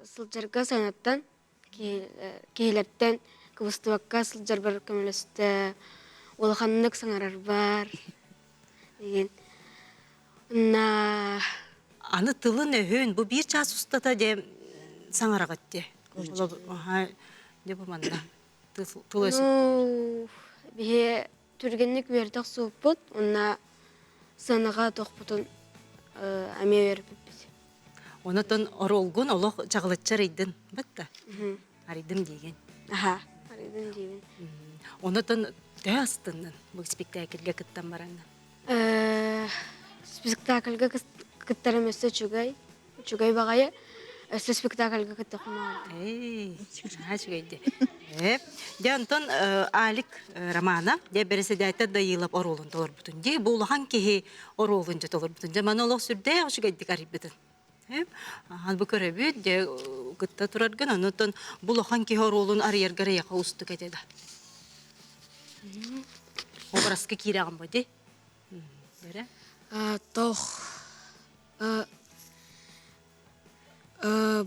сылжарға санаттан кейлерттен кывыстыбаққа сылжар бар көмілісті олғанлық саңарар бар деген. Аны тылын өйін, бұл бір час ұстата де саңарағат де. Де бұл манда тыл өсіп. Бе түргенлік бердіқ суып бұд, онна санаға тоқпұтын әме веріп біз. Онытын оролғын олық жағылытчарейдің, бітті? Аридым деген. Аха, аридым деген. Онытын дөй астынын бұл спектакелге кіттен бараңын? Спектакльга кыттарым өсі чугай бағайы, өсі спектакльга кытты құмағын. Чугайды. Де онтын Алик романа, де бересі дәйті дайылап оролын толыр бұтын. Де бұл хан кеге оролын жа толыр бұтын. Де маны олық сүрде чугайды қарып бұтын. Хан бұл көрі де кытта тұраргын, онытын бұл хан кеге оролын арыергары яқа ұсты кәдеді. Образқа кейрағын ба, де? Дәрі? Тоқ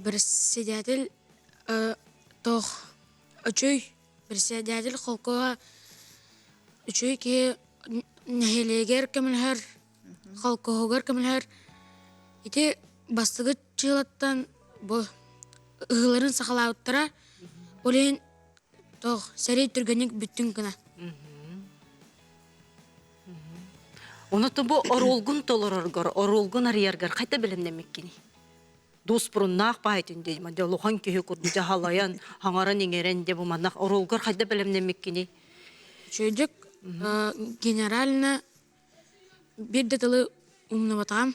бірседәділ тоқ үчөй бірседәділ қолқыға үчөй ке нәхелегер кәмілхәр қолқығығар кәмілхәр ете бастығы чылаттан бұл ұғыларын сақалауыттара олен тоқ сәрей түргенік бүттін күна. Онытын бұл оролғын толырырғар, оролғын арыярғар қайта білімдемек кені? Дос бұрыннақ байтын деймін, де лохан күйі көрді, жағалаян, хаңаран еңерен де бұл маннақ оролғар қайта білімдемек кені? Чөйдік генералына бір деталы умны батағам.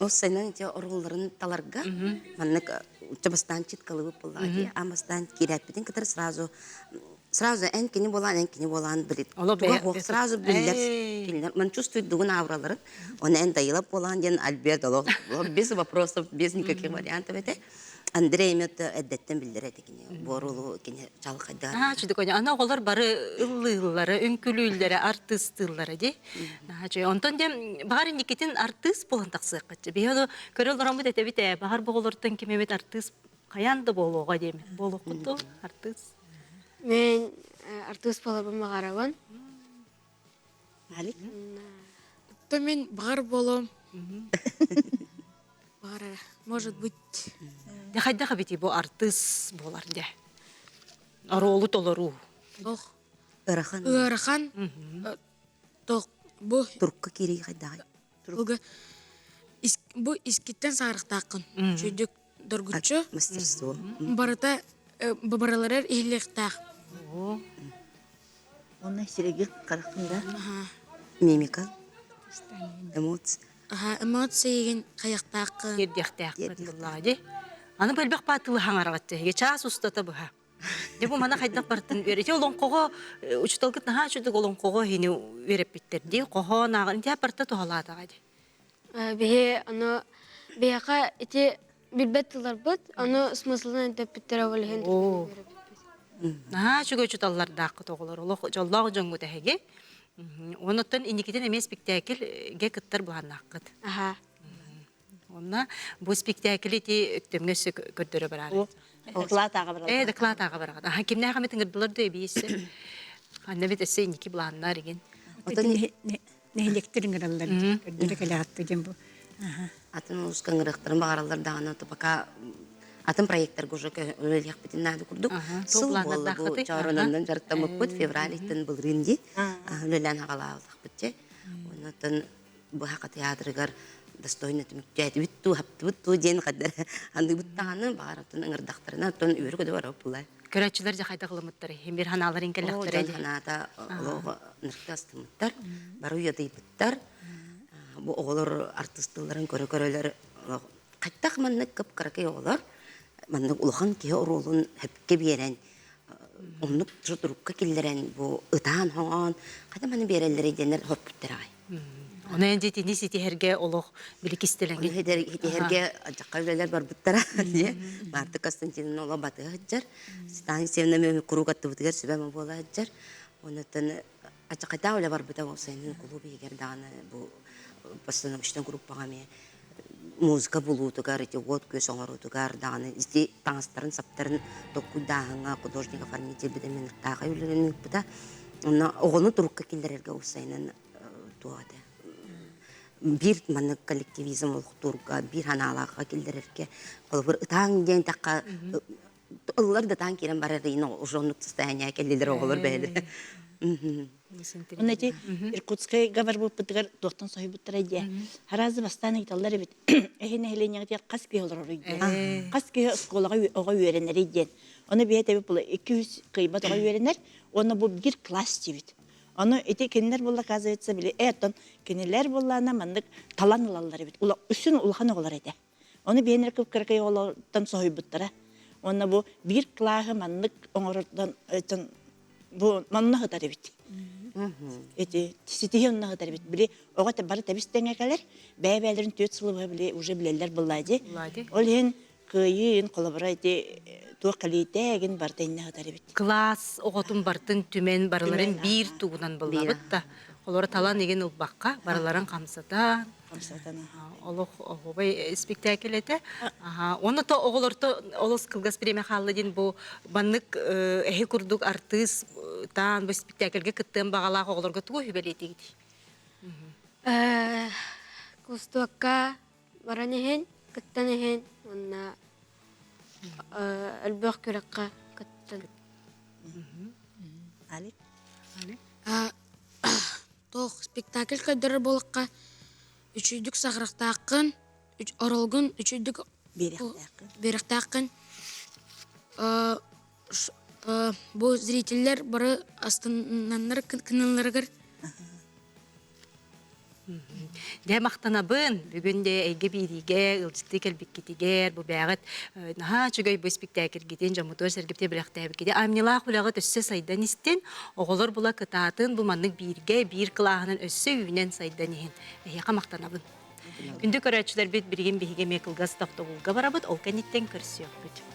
Ол сайнан оролларын таларға, маннық чабастан читкалы бұпылады, амастан керәтпеден кітір сразу сразу энкини болан билет. Ола Туга бе- хох бе- сразу биллер. Эй. Киллер. Man чувствует дугун авраларын. Он эн дайылап болан ден альберт олог. Без вопросов, без никаких вариантов это. Андрей имет эддеттен биллер это кини. Борулу кини чалкайдар. Чүдік өне, ана оғылар бары ыллылары, үнкүлүүлері, артыстылары де. Онтон де, бағар индикетін артыст болан тақсық қатшы. Бей оны көрел орамы дәте біте, бағар бұғылыртын кемемет артыст қаянды болуға деймін. Болу құтты артыст. Мен артист боларбын мағарабын. Алик. То мен бар болом. Бар, может быть. Де қайдаға бете бұл артыст болар де. Аролу толару. Ох, Ырахан. ырахан. Тох, бу Турка кири кайдай. Уга бу искиттен сарыктакын. Чөйдүк дөргүчө. Мастерство. Барата бабаралар ихлектак. Онна сиреги каракында. Мимика. Эмоция. Эмоцияген каяктакын. Ердектәк бұллаға де. Аны бөлбек батылы хаңарағатты. Час ұстата бұға. Де бұл мана қайдақ бартын өрете. Олың қоғы, ұчыталғыт наға жүдік олың қоғы хені өреп біттерді. Қоғы нағын де барта тұғаладыға де. Бе аны беяка ити билбет тылар бут, аны смыслын деп биттере болген. Наға жүгі ұчыталылар дақы тоғылар. Олық жоллағы жоңғы дәхеге. Оныттан индикетен емес спектакльге кыттар бұған наққыд. Аха. Онна бұл спектаклі де өктемгесі көрдірі барар. Доклад аға бар. Доклад аға барар. Кемне аға метін ғырдылар да өбейесі. Қанна бет әсі индики бұланнар еген. Нехлектерин гыраллар. Көрдөрө калаатты дем бу. Атын ускан гырыктарын бағаралар дағаны пока атын проекттер уже өлелек бітін нады күрдік. Сыл болды бұл чарынынан жарықтамық бұд, февралиттен бұл ринди. Өлелен ағалалық бітте. Онатын бұл хақа театрыгар достойны түміктәді бүтту, хапты бүтту ден қадар. Анды бүттағаны бағаратын ыңырдақтарына тон үйір көді бар опылай. Көрәтшілер де қайда қылымыттары, хемер ханаларын кәліқтері Жан де. ханада олығы нұрқы астымыттар, бару ядай бұттар. Бұл оғылыр артыстыларын көрі-көрілер. Қайттақ маннық көп қарақай оғылар. Маннық ұлған кеге ұролын хөпке берен. Оннық тұрыққа келдерен бұл ұтан, хоңан. Қайда маны берелері денер хөп бүттер ағай. Оны әнде тені сетихерге олық білік істеленген. Хетерге жаққа өлелер бар бұттара. Барты Константинын ола баты ғаджар. Ситаны севна мөмі құру қатты бұтығар сөбәмі бола ғаджар. Онытын ачақайта өлі бар бұта олсайының клубы егер дағаны бұл постановочтан группаға ме музыка болуытығар, эти год көз оңырутығар дағаны. Изде таңыстарын, саптарын тоқу дағыңа художник оформитель бідемен ұртаға өлерінің бұта. Оғыны тұрыққа келдерерге олсайының туады. Bir manık kollektivizm olukturga, bir hanalağa kildirirke, olubur ıtan gen takka, ıllar da tan kiren barar yine ужонлuk состояния kelliler olur beydi. Онна ти Иркутская гавар бу пытыгар доктон сой буттара де. Харазы бастаны италлар бит. Эхне хеленяг ти каски олор ойды. Каски школага ога үйренер иден. Оны бете бу 200 кыйбат ога үйренер. Оны бу bir класс тибит. Оны эти кеннер болла казывается биле. Этон кеннелер боллана мандык талан алалар бит. Ула үсүн улхан оголар эте. Оны бенер көп кыркай оголордан сой буттара. Оны бу bir классы мандык оңордан этон бу манна хатар бит. Эти сетиен нагатар бит. Биле огата бары табистене келер. Бәбәләрен төт сылы биле уже билеләр буллайды. Ол ен кыйын коллаборайды то калитеген бартайна хатар бит. Класс оғытын бартын түмен барыларын бір туғынан болабыт да. Олары талан еген ұлбаққа барыларын қамсатан. Олық оғыбай спектакль еті. Оны то оғылырты олыс қылғас премия қалы ден бұл баннық әхе күрдік артыс таан бұл спектакльге күттен бағалағы оғылырға тұғы хүбәл етегді. Кустуакка баран ehen, кыттан ehen, онна альбөх күрәкка кыттан. Алик. Тох спектакль көдөрөр болукка үчүйдүк сагырактакын, оролгун үчүйдүк беректакын. Бу зрительдер бары астыннаннар кыналаргар. Дэ мақтанабын, бүгін де әйге бириге, ылжытты келбеккетігер, бұл бәғыт, наға чүгөй бұл спектакер кетен, жамутор сәргіпте біліқтәбі кеде. Амнила құлағы өссі сайдан істен, оғылыр бұла кытатын, бұл манның бирге, бір қылағының өссі үйінен сайдан ехін. Әйеқа мақтанабын. Күнді көрәтшілер бет бірген бейге мекілгас тақтығылға барабыт, ол кәнеттен көрсі өкпіт.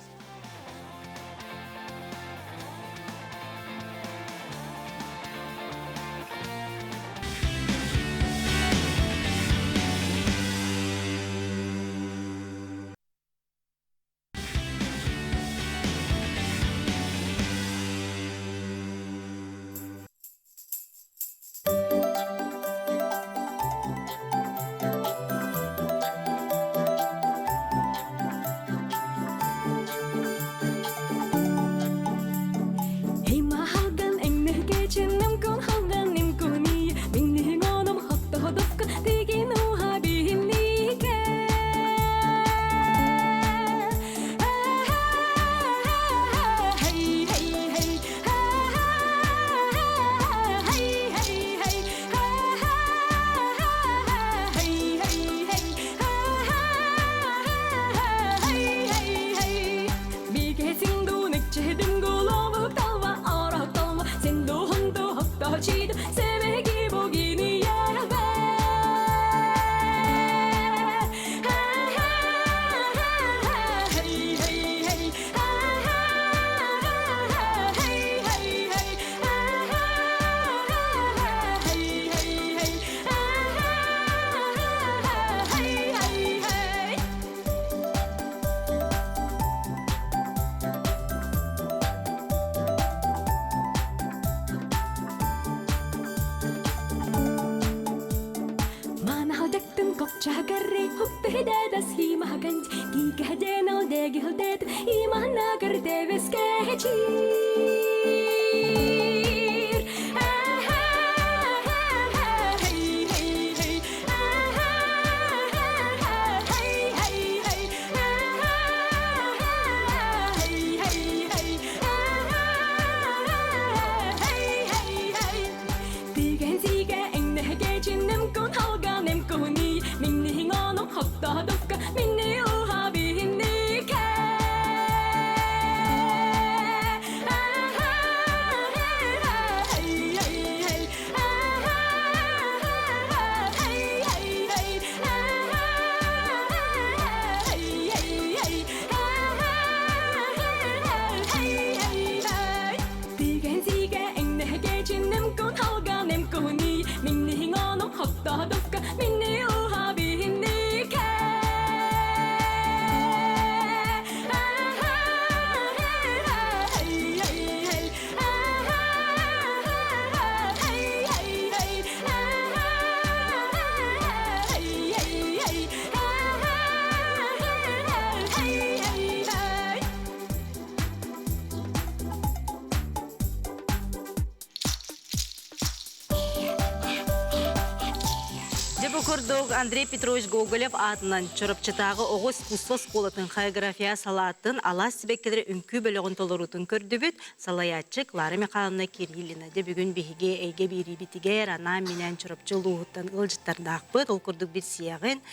Андрей Петрович Гоголев атынан чорапчатағы оғы искусство сколатын хореография салатын ала сібеккедері үнкі бөлігін толырутын көрдібіт салаятчы Клара Михайловна Кириллина. Де бүгін бейге әйге бейрі бітігер, ана менен чорапчы луғыттан ғылжыттарында ақпыт, ол көрдік бір сияғын.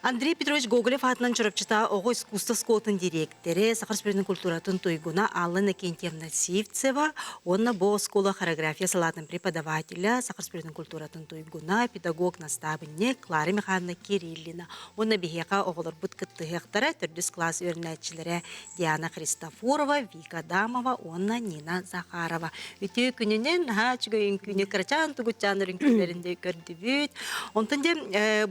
Андрей Петрович Гоголев атынан чорапчата оғы искусство сколатын директоры, Сахарспирінің культуратын тойгуна Алла Кентьевна Сивцева, онна бо скола хореография салатын преподавателя, Сахарспирінің культуратын тойгуна, педагог наставник Клара Михайловна Кириллина. Онна бихеқа оғылар бұд кыттығықтары, түрдіс класс өрнәтчілері Диана Христофорова, Вика Дамова, онна Нина Захарова. Үті күнінен, чүгейін күні қарачан тұғытчан үрінкілерінде көрді бүт. Онтын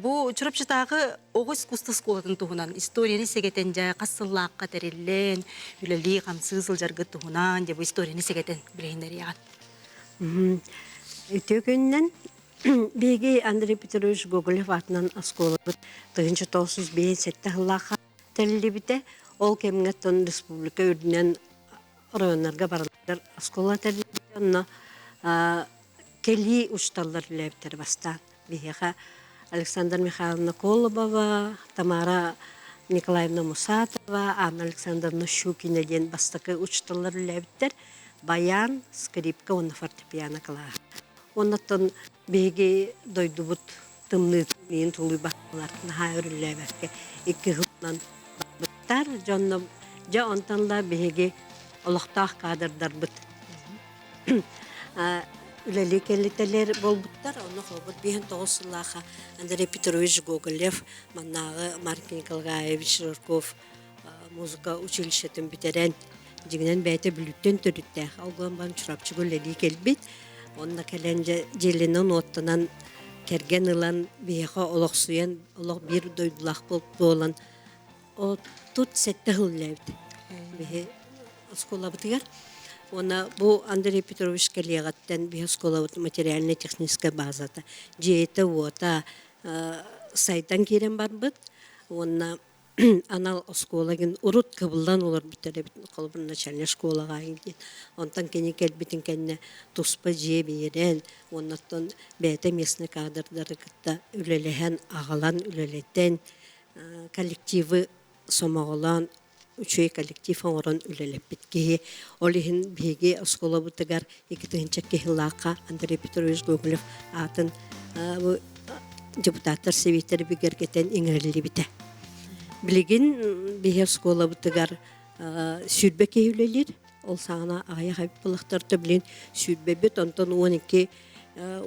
бұл чорапчатағы оғы искусство сколатын туғынан историяны сегетен жа қасыллаққа тәрелен, үлелі қамсызыл жарғы туғынан, бұл историяны сегетен білейіндер яғын. Өтегеннен беге Андрей Петрович Гоголев атынан асколы тығыншы 905 ғылаға тәрелі біте, ол кемгеттон республика үрдінен районларға барылдар аскола тәрелі біте, онына келі ұшталар үләбітер бастан. Беге Александра Михайловна Колобова, Тамара Николаевна Мусатова, Анна Александровна Щукина ден бастакы учталар үләбіттер, баян, скрипка, онна фортепиано кылаа. Оннаттан беге дойдубут тымны мен тулы бақларын хайрыллабакка 2 жылдан баттар жонно жа онтанла беге олохтах кадырдар бит. Үлели келлителер болбуттар, оны хобот биһен тоғысылаха Андрей Петрович Гоголев, маннағы Марк Николаевич Рырков музыка училищетін битерен жигинен бәйті бүлүттен төрүттә. Алган бан чурапчы үлели келбит. Онна келенже желенен оттанан керген ылан биһа олох суян, олох бир дойдулах болан. О тут сетте хылләбит. Биһе оскола битгәр. Она бу Андрей Петрович Калиягаттан биоскола материально-техническая базата. Джейта вота сайтан кирен барбыт. Она анал осколагин урут кабылдан олар битере бит колбун начальная школага гин. Онтан кене келбитин кенне туспа же берен, оннан бәйте местный кадрдары кытта үлелеген агалан үлелеттен коллективы сомоголан үчөй коллектив орон үлелеп биткеһи олиһин биге оскола бутыгар 2-нче кехлака Андрей Петрович Гоголев атын депутаттар советтер бигергетен иңрелли бите. Билигин биге оскола бутыгар сүрбе кеүлелер ол сагана ая хаб булактарды билин сүрбе бит онтон 12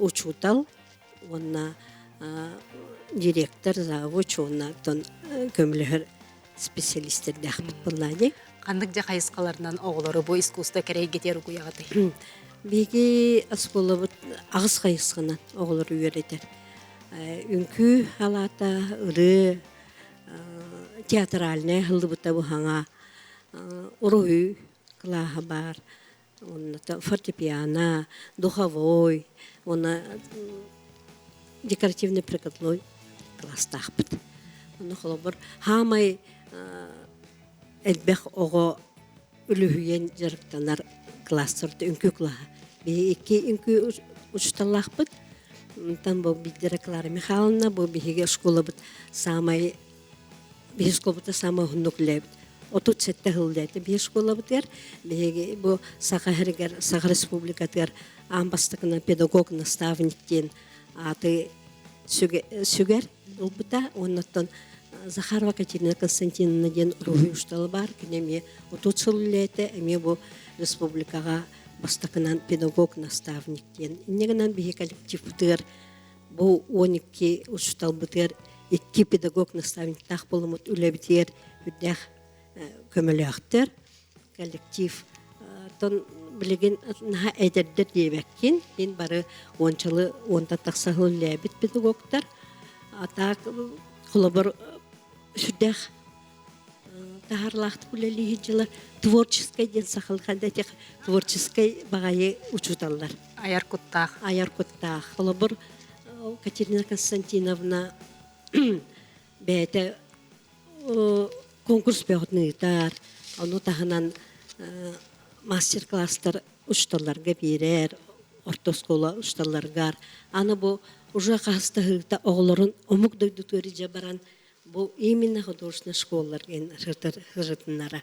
учутал онна директор завуч онна тон көмлөр специалисттер дәхбит буллады. Кандык жа кайыскаларынан оголору бу искусство керей кетер угуягаты. Биги оскола бут агыс кайыскынан оголору үйрөтөр. Үнкү халата ыры театральный хылбыта бу хаңа уруу клаха бар. Онна фортепиано, духовой, онна декоративный прикладной класс тахбыт. Онна холобор хамай элбэх ого үлүхүйен жарыктанар класстырды үнкү клаха. Би 2 үнкү учталлахбыт. Там бу биддере Клара Михайловна бу биге школа бит самай би школа бит самай хунуклеб. Отут сетте хылдайты би школа битер. Биге бу Сахаргер Сахар республикатер амбастыкна педагог наставниктен аты сүгер улбыта оннан Захарова Катерина Константиновна ден рухи ушталы бар, кенеме отут сыллете, эме бу республикага бастакынан педагог наставник ден. Иннегенен бихи коллектив бутыр, бу 12 уштал бутыр, 2 педагог наставник тах болымыт үле битер, үддәх көмөлөктөр, коллектив. Тон билеген наха эдердер дебеккен, мен бары ончылы онта таксахыл лебит педагогтар, атак холобор Шудах тахарлахт булели жылар творческой ден сахалганда тех творческой багае учуталлар. Аяркуттах. Холобор Катерина Константиновна бәйте конкурс бәгътнытар. Аны таханан мастер-класстар учталларга берер, ортоскола учталларгар. Аны бу уже кастыгыта оглорун омук дойдутори жабаран. Бу именно художественная школалар ген рытыннара.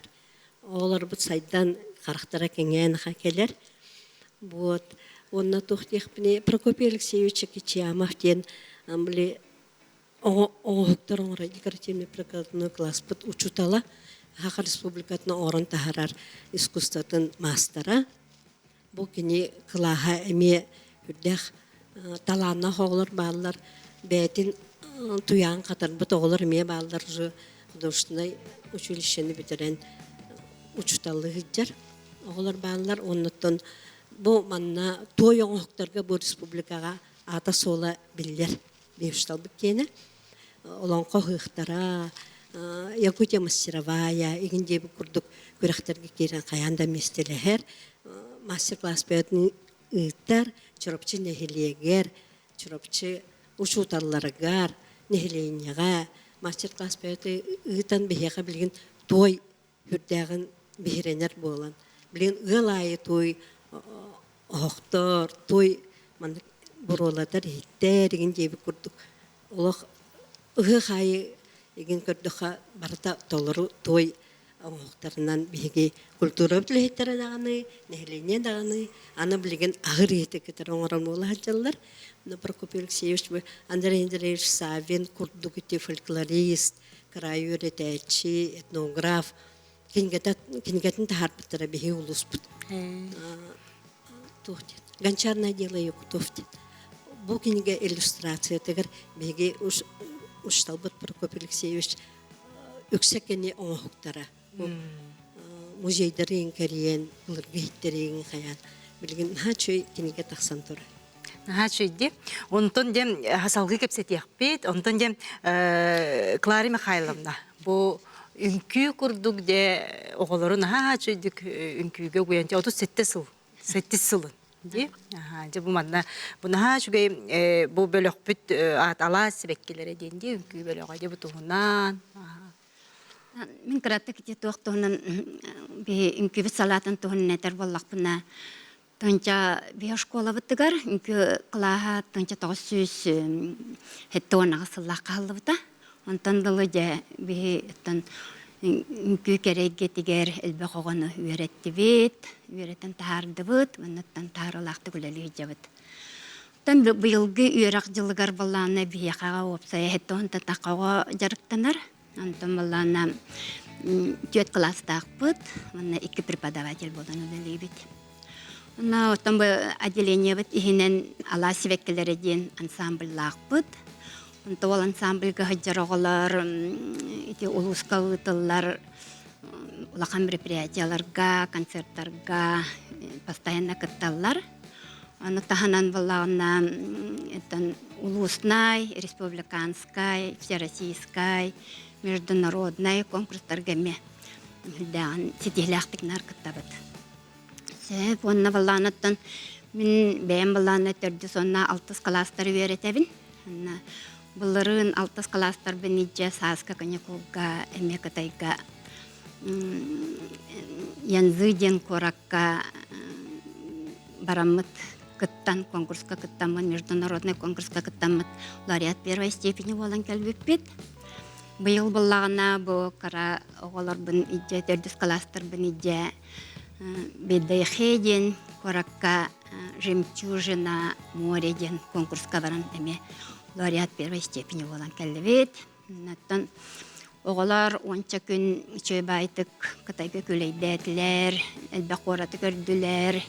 Олар бу сайдан карактара кеңен хакелер. Вот онна тохтех бне Прокопий Алексеевич Кичиамов ден амли огторон декоративный прикладной класс под учутала Хаха республикатна орон тахарар искусствотын мастера. Бу кини клаха эме үддэх таланна хоглар баллар бәтин туян катар бутоголор ме балдар же художественное училищени битерен учталлы хиджар оголор балдар оннотон бу манна той оңоктарга бу республикага ата сола биллер бештал бикене олонко хыктара Якутия мастеровая игинде бу курдук күрәхтәргә кирен каянда местеләһәр мастер-класс бәтни ыттар чоропчы нехилегер чоропчы учуталларгар нехиленега мастер-класс бәте ыттан бехәгә билген той хүрдәгән бихренер булган билген гылай той охтор той ман буролатар хиттер игинде бу курдук олох ыгы хай еген көрдөха барта толору той оңоқтарынан биһиги культура билеһиттара даганы, нехлене даганы, аны билеген агыр ете кетер оңорон бола хаджаллар. Но Прокопий Алексеевич, Андрей Андреевич Савин, курдугити фольклорист, крайюретечи, этнограф, кингетін тахарпыттара биһи улуспут. Тухтет. Гончарное дело yok тухтет. Бу кинге иллюстрация тегер биһиги ушталбыт Прокопий Алексеевич үксекени оңохуктара. Музейдерин кериен, булыргыйттерин хаян. Билген хачой кинге тахсан тура. Чүйді. Онтон дем хасалғы кепсетияқпет, онтон дем Клари Михайловна. Бұл үнкі күрдік де оғыларын чүйдік үнкіге көйенте 37 сыл, 7 сылын. Бұл мадына бұна чүйге бұл бөліқ бүт ала себеккелері денде үнкі бөліға де бұтығынан. Мен қыратты кете тоқтығынан үнкі бүт салатын тұғын нәтер боллақ бұна. Тонча бия школа быттыгар, үнкі қылаға тонча тоғы сөз хеттуанаға сыллақ қалды бұта. Онтан дылы де бия үнкі кереге тегер әлбі қоғаны үйретті бет, үйреттен тағарды бұт, мұнаттан тағырылақты күлелі жабыт. Тан бұйылғы үйрақ жылығар болағына бия қаға опсая хеттуанта тақауға жарықтанар. Онтан болағына түйет қыластақ бұт, мұнна 2 преподаватель болдан үлелі бет. На отан бу отделение бит ихинен ала сивеккелери ден ансамбльлак бит. Онта ол ансамбльга хаджароголар, ити улуска ытыллар, улахан мероприятияларга, концерттарга постоянно кытталлар. Аны таханан баллагына улусной, республиканской, всероссийской, международной конкурстарга ме. Хүлдәгән ситихләхтикнар кыттабыт. Сәп, онна балланаттан, мен бәйін балланы төрді сонна 6 кластар үйеретебін. Бұлырын 6 кластар бінеджі саска коньяколга, әмекатайга, янзы ден коракка барамыт кыттан, конкурска кыттамын, международный конкурска кыттамыт, лауреат первой степени болан кәлбеппет. Бұйыл баллағына бұл қара оғалар бін иджі, 4 кластар бін иджі, Бедайхеден, коракка жемчужина мореден конкурска баран эме лауреат первой степени болан кәллебет. Наттан оғалар онча күн чөй байтык кытайга көлейдәтілер, әлбә қораты көрділер.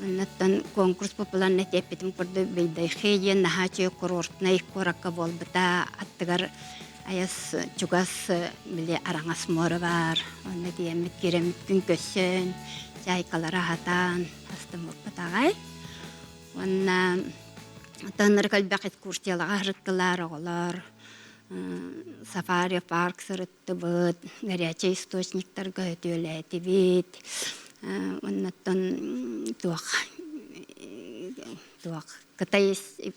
Наттан конкурс популарны теппетім көрді Бедайхеден, наха чөй курортнай коракка болбыта, аттыгар аяс чугас биле араңас моры бар. Онны диемет керемет күн көсөн, жайкалара хатан, астым ұрпатағай. Онна таңныр көлбәк экскурсиялаға жыттылар оғылар. Сафари парк сырытты бұд, горячий источниктарға өтөлі әті бет. Оннаттан туақ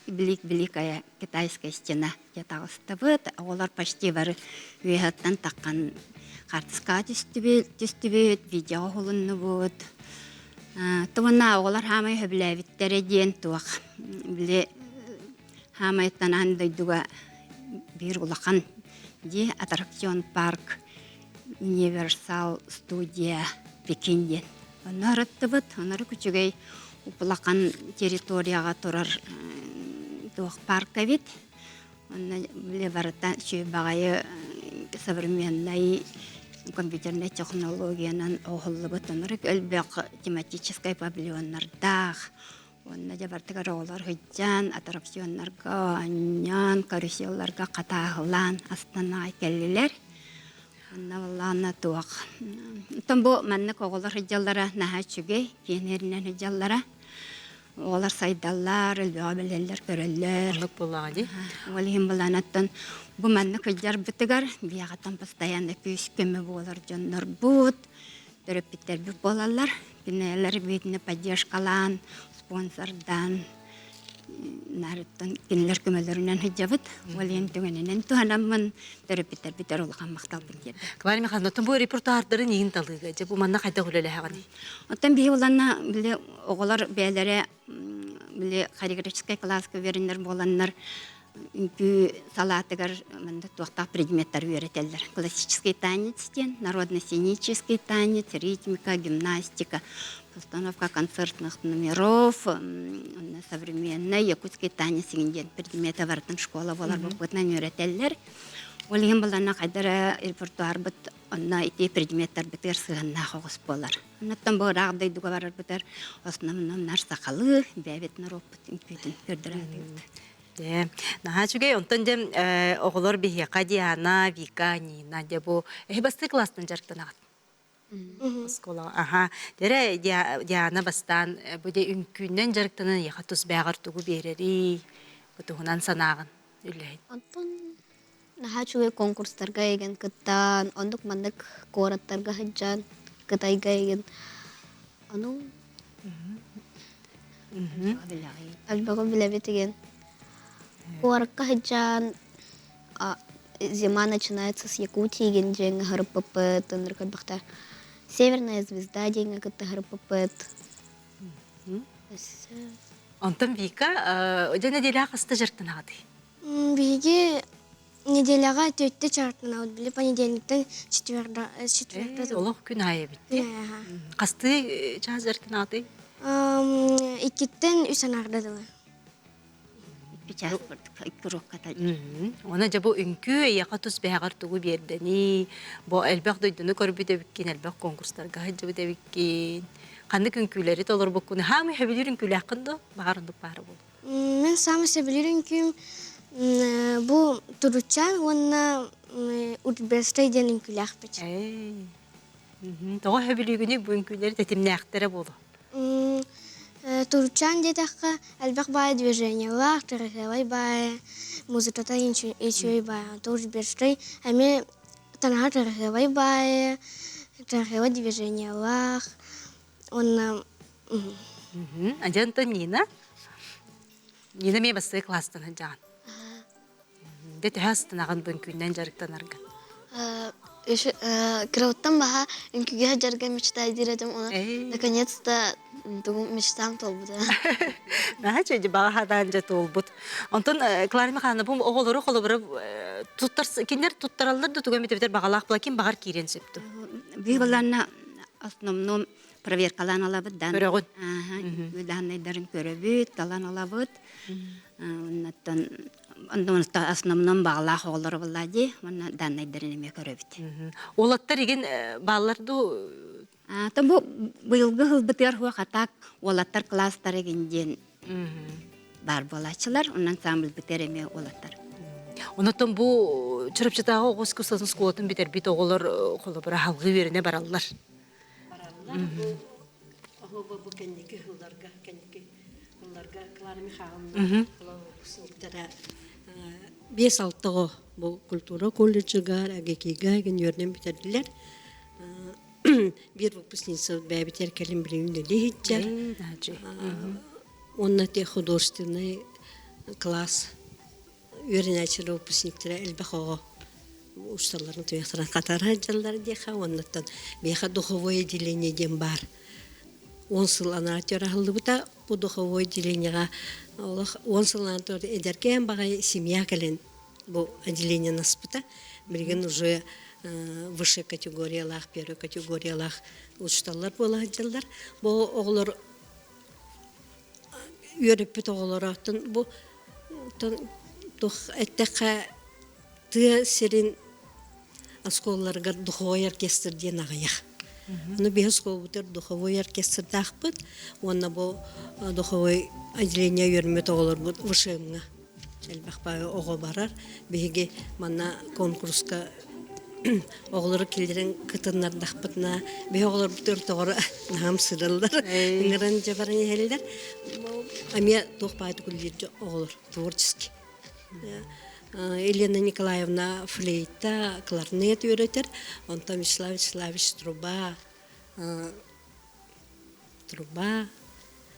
Великая китайская стена жатағыстыбыт, олар почти бары үйәттен таққан қартысқа түстібет, видео ғылынны бұд. Туғына олар хамай хөбіләвіттері ден туақ. Біле хамайттан андайдуға бір ұлақан де аттракцион парк, универсал студия Пекинден. Онар ыттыбыт, онары күчігей Упылақан территорияға тұрар туақ парка бит. Біле барыта шүй бағайы современной компьютерной технологиянан оғылы бұтынырық өлбек тематической павильоннардақ. Онна жабартыгар оғылар хүджан, аттракционларға, аньян, каруселларға қатағылан астана келілер. Онна валлана туақ. Тон бұл мәннік оғылар хүджаллара наға чүге, кейінерінен хүджаллара. Олар сайдаллар, өлбәбелелер, көрелер. Олық болаға де? Олығын боланаттан бұл мәнні көджар бітігар, бияғатан постоянно күйіс көмі болар жонлар бұд, төрөппеттер бүк болалар, кенелер бетіне поддержкалан, спонсордан, нарыттан кенелер көмелерінен хүджабыд, олығын түгенінен туғанамын, төрөппеттер бітер олған мақтал біндерді. Клари Михайловна, оттан бұл репортаждарын ең талыға, бұл манна қайда құлелі ғаны? Оттан бей оланна, оғылар бәлері, қариграфическай класска верендер боланнар, Үнкү салатыгар мында туақта предметтар үйретелдер. Классический танец, народно-сценический танец, ритмика, гимнастика, постановка концертных номеров, современный якутский танец деген предметі бартын школа болар бұпытнан үйретелдер. Ол ең болана қайдара репертуар бұт, онна ити предметтар бітер сығанна қоғыс болар. Оннаттан бұғырағдай дуға барар бітер, основном нар сақалы, бәбет нар опыт үнкүйдің көрдірәді. Наха чугай онтон дем оғылор бихиқа Диана, Вика, Нина де бу басты класстан жарықтан ағат. Скола, аха. Дере Диана бастан бұде үнкүйінен жарықтанын еға тұз бәғар тұғы берері, бұтығынан санағын үлләйін. Онтон наха чугай конкурстарға еген кыттан, ондық мандық кораттарға хыджан, кытайға еген. Ану альбаға біләбет еген. Коракка хыджан зима начинается с Якутии, ген жеңі хырпыпыт, ыныркат бақта Северная звезда жеңі кытты хырпыпыт. Онтон Вика, өде неделя қасты жарықтан ағады? Биге неделяға төтті чартын ауд білі, понедельниктен четверда. Олық күн айы бітті. Қасты жаз жарықтан ағады? Иккеттен үсен ардадылы. Пичас бұрдық, үкі жоқ қатал. Она жабу үнкі яқа тұс бәғар тұғы бердені, бұл әлбәқ дойдыны көрбі дәбіккен, әлбәқ конкурстарға жабы дәбіккен. Қанды күнкілері толыр бұл күні. Хамы әбілер үнкілі ақынды бағарындық бары болды. Мен самы сөбілер үнкім бұл тұручан, онына үрбестай ден үнкілі ақпыч. Тоғы әбілер күні бұл үнкілері тәтімне ақтары болды. Турчан детахка әлбәк бай движениялар, тарихилай бай, музыката ичуй бай, тур берштай, әме танага тарихилай бай, тарихилай движениялар, онна... Анжан-то Нина? Нина ме басты класстан анжан? Дәті хастан ағын бұн күннен жарықтан арған? Крауттан баха үнкіге жарға мечтай диредім, оны наконец-то мечтам толбуды. Наха чөйді баға хадан жа толбуд. Онтон Кларими қаны бұл оғылыры қолы бұрып кендер туттаралар да туға метебетер бағалақ бұла кем бағар кейрен сөпті. Бүй баларына основном проверкалан алабыддан. Көрігін? Данайдарын көрөбүт, талан алабыд. Ондан основном бағалақ оғылыры бұлади, оны данайдарын еме көрөбүт. Олаттар еген бағаларды... Табу быйылгы хылбытыр хуақатак олаттар класстары генден бар болачылар, онан самбыл бітер еме олаттар. Онаттан бұл чырып-чытағы оғыз күсілдің сколатын бітер бит оғылар қолы бұра халғы веріне баралылар. Баралылар бұл кәндекі хылларға, Кларими қағымна, құсылықтара 5-6 бұл культура колледжігар, әгекеге еген өрнен бітерділер. Bir выпускница бәбітер кәлім білеуінде лейітчер. Онна те художественный класс үйренәчілі выпускниктері әлбәқ оғы ұшталарын тұяқтаран қатары жалдар деқа. Оннаттан бейқа духовой отделениеден бар. 10 сыл анатер ағылды бұта, бұл духовой отделениеға 10 сыл анатер әдеркен бағай семья кәлін бұл отделение наспыта. Білген уже выше категориялах, первый категориялах учталар бола жалдар. Бұл оғылар үйреппет оғылар ақтын. Бұл әттіқа ты серин осколларғар духовой оркестрден ағаяқ. Оны бе оскол бұтыр духовой оркестрді ақпыд. Оны бұл духовой отделение үйрмет оғылар бұд вышемға. Әлбәқ бай оғы барар. Беге мана конкурска оғылары келдерін кытыннардақпытына, бе оғылар бұтыр тоғыры нағам сырылдар, үңірін жабарын елдер. Аме тоқпайды күлдер оғылар, творческий. Елена Николаевна флейта, кларнет үйретер, онтан Вячеславич труба,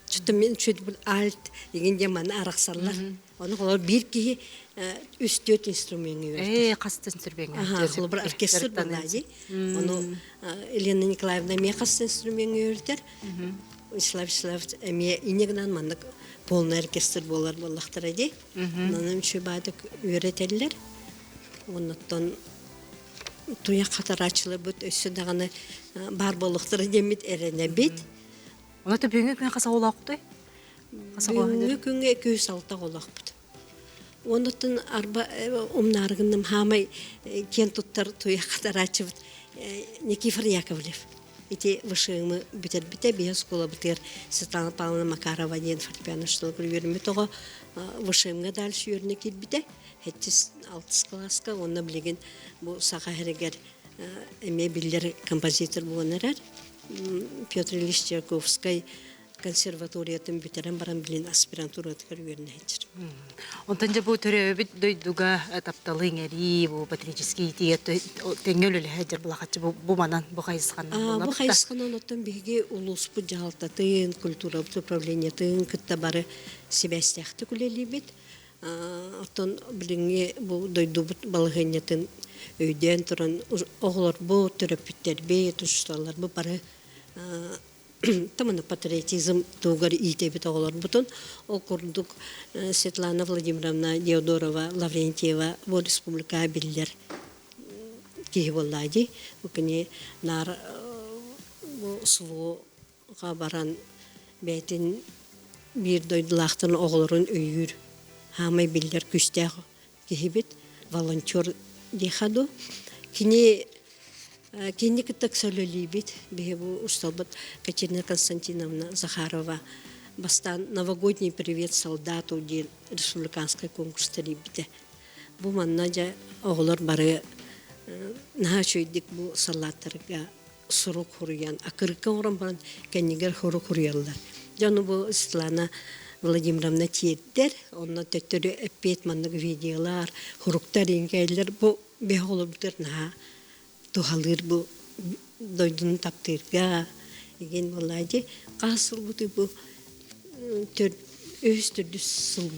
Что-то мен чуть был альт, дегенде мана арақсарлар. Оны қолар бір кейі 3-4 инструмент үйретер. Қасты инструмент. Қолы бір оркестр болады. Оны Елена Николаевна ме қасты инструмент үйретер. Вячеслав Вячеславович әме инегінен мана полный оркестр болар боллақтар әде. Нанын шөбадық үйретелер. Оннаттан туя қатарачылы бұд өссі дағаны бар болықтары демет әріне бет. Оны да бүгінгі күн қаса олақ құдай? Бүгінгі күнге 206 олақ бұд. Оннаттан арба умнарығынным хамай кен тұттар туя қатарачы бұд Никифор Яковлев. Эти вышыңы бітер-бітер бия скола бітер Светлана Павловна Макарова ден фортепиано штол көрверімі тоғы вышыңы дальше үйеріне келбіде. Хеттес 6 класска, оны білеген бұл сақа әрегер әме білдер композитор болынырар. Петр Ильич Чайковский консерваториятын бітерен баран білен аспирантура өткер үйеріне хеттер. Онтан жа бұл түрі өбіт дойдуға тапталың әрі, бұл патриотический тиет тәңгел өлі әдер бұлақатшы бұл манан бұл қайысқанын болапта. Бұл қайысқанын оттан беге улус бұл жағалтатын, культура бұл управлениятын күтті бары себәстяқты күлелі бет. Оттан біліңе бұл дойду балығынятын өйден тұрын оғылар бұл түріпіттер бет, ұшысталар бұл бары таманы патриотизм тугар итебит оғылар бұтын. Ол құрдық Светлана Владимировна Деодорова, Лаврентьева бұл республика білдер кейі болады. Бұкіне нар сұлуға баран бәйтін бір дойдылақтың оғыларын өйір. Хамай білдер күстәғ кейі бет волонтер дейхаду. Кенне кіттік сөйлелі бет, бе бұл ұсталбыт Катерина Константиновна Захарова бастан новогодний привет солдату ден республиканской конкурстары біті. Бұл манна жа оғылар бары наға шөйдік бұл салаттарға сұру құрыян, ақырыққа орын баран кәнегер құру құрыялар. Жаны бұл Светлана Владимировна тиеттер, онна төттірі әппет маннығы видеолар, құрықтар енгейлер, бұл бе олар бұтыр наға тухалыр бұл дойдың таптырға еген болады. Қасыл бұты бұл өз түрді сыл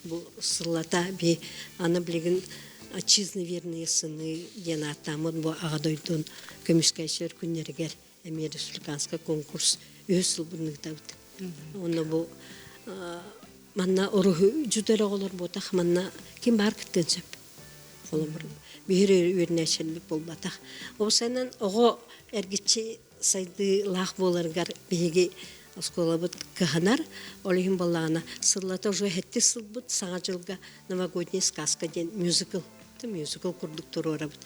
бұл сыллата бе аны білеген отчизны верные сыны ден атамын бұл аға дойдың көміскәшер күннергер әме республиканска конкурс өз сыл бұнығы дауды. Оны бұл манна ұрығы жүдері олар бұтақ манна кем бар күттен сөп. Бүйірі өріне шелбіп болбатақ. Осайнан оғы әргетші сайды лақ боларғар бейге оскола бұд кығанар, олығын болағына сыллата ұжы әтті сыл бұд саңа жылға новогодний сказка ден мюзикл күрдіктір ора бұд.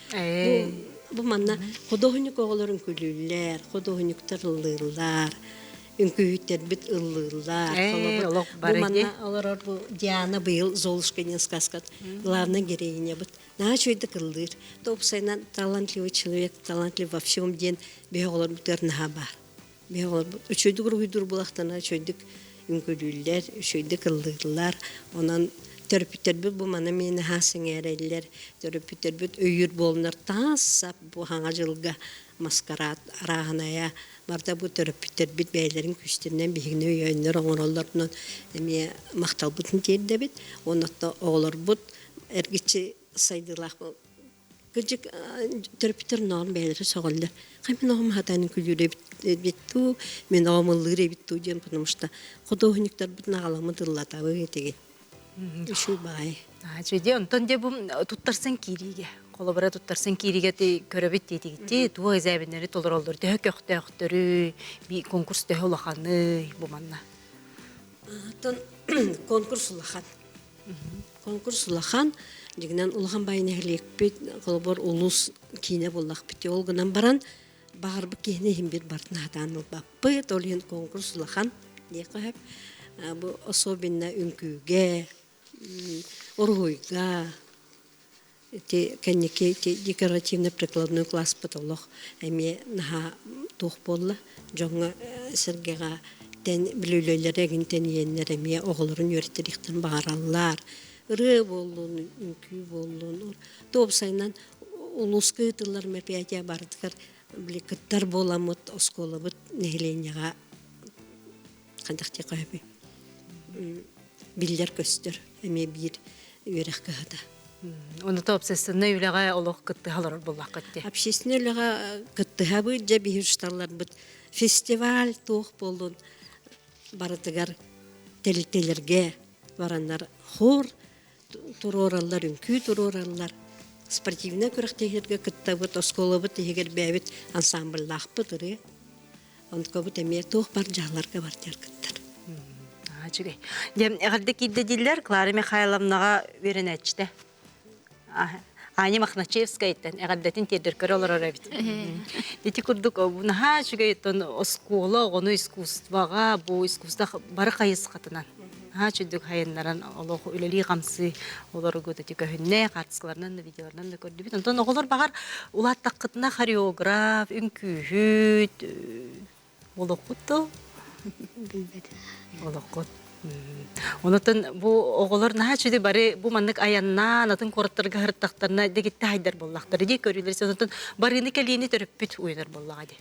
Бұл манна қодоғынық оғыларын күлілер, қодоғынықтар ұлылар, үнкүйттер біт ұлылар. Бұл манна олар бұл Диана бұйыл Золушканен сказкат главный героиня бұд. На чойды кылдыр. Топсайнан талантливый человек, талантлив во всем ден беғолар бұтыр наға бар. Беғолар бұт. Үшөйдік рухидур бұлақтана чойдік үңкөлілер, үшөйдік кылдырлар. Онан төрпүттер бүт бұл мана мені хасың әрелер. Төрпүттер бүт өйір болынар тасап бұл хаңа жылға маскарат арағаная. Барда бұл төрпүттер бүт бәйлерін күштерінен бейгіне өйінер оңыроларынан мақтал бұтын терді бүт. Онатта оғылар бұт әргетші сайдылақ бұл. Күлжік түрпітер нағын бәлері соғылды. Қаймен оғым хатанын күлері бетту, мен оғымылығыр бетту ден бұнымышта. Құдығынықтар бұтын ағаламы дыллатауы етеген. Үшу бай. Жөйде, онтан де бұл тұттарсан кейриге. Қолы бұра тұттарсан кейриге көрібет дейдегітте, туа әзәбінері толыр олыр. Дөк өқтөрі, конкурс дөк олақаны бұманна. Конкурс олақан. Конкурс олақан. Дегенен улахан байын әрлек бет, қолыбыр улус кейіне болақ бітте. Ол ғынан баран, бағарбы кейіне ембер бартын хатан олбап бет, ол ең конкурс улахан. Не қойып, бұл особенно үнкүйге, ұрғойға, кәнеке декоративно-прикладной класс бұтылық, әме наға туқ болы, жоңа сіргеға тән білеулейлер әгін тән енлер әме оғылырын өрттеріктен бағаралар. Ры болуын, үнкі болуын. Топсайнан улус кытылар мерпиятия бардығар біле кыттар боламыд, оскола бұд нехеленеға қандақте қойбы. Білдер көстір, әме бір өрек кығыда. Оны топсайсыны үліға олық кытты халар болақ көтте? Общественный үліға кытты хабы, жа бейірштарлар бұд. Фестиваль тоқ болуын бардығар телителерге бараннар хор турораллар, үнкү турораллар. Спортивна көрөктегерге кыттабыт, осколабыт, тегер бәбит ансамбльлахпыт ыры. Онткобыт эме тух бар жаларга бар жаркыттар. Ачыгай. Дем әгәрдә кидде дилләр Клара Михайловнага веренәчтә. Аня Махначевская иттен әгәрдәтин тердер олар арабит. Дити курдук буна чугай тон оскола, гону искусствага, бу искусства бары кайыс катынан. Чүдүк хайыннаран Аллах үлели камсы олар гөтө тикөһүнне картскаларынан да видеоларынан да көрдүбүт. Онтон оголор багар улат такытына хореограф, үнкүһүт, олокутто. Олокот. Онотон бу оголор наха чүдү бары бу маннык аянна, натын кораттарга хырттактарына дегитте хайдар боллактар. Ди көрүлөр, онотон барыны келини төрөппүт уйнар боллагы.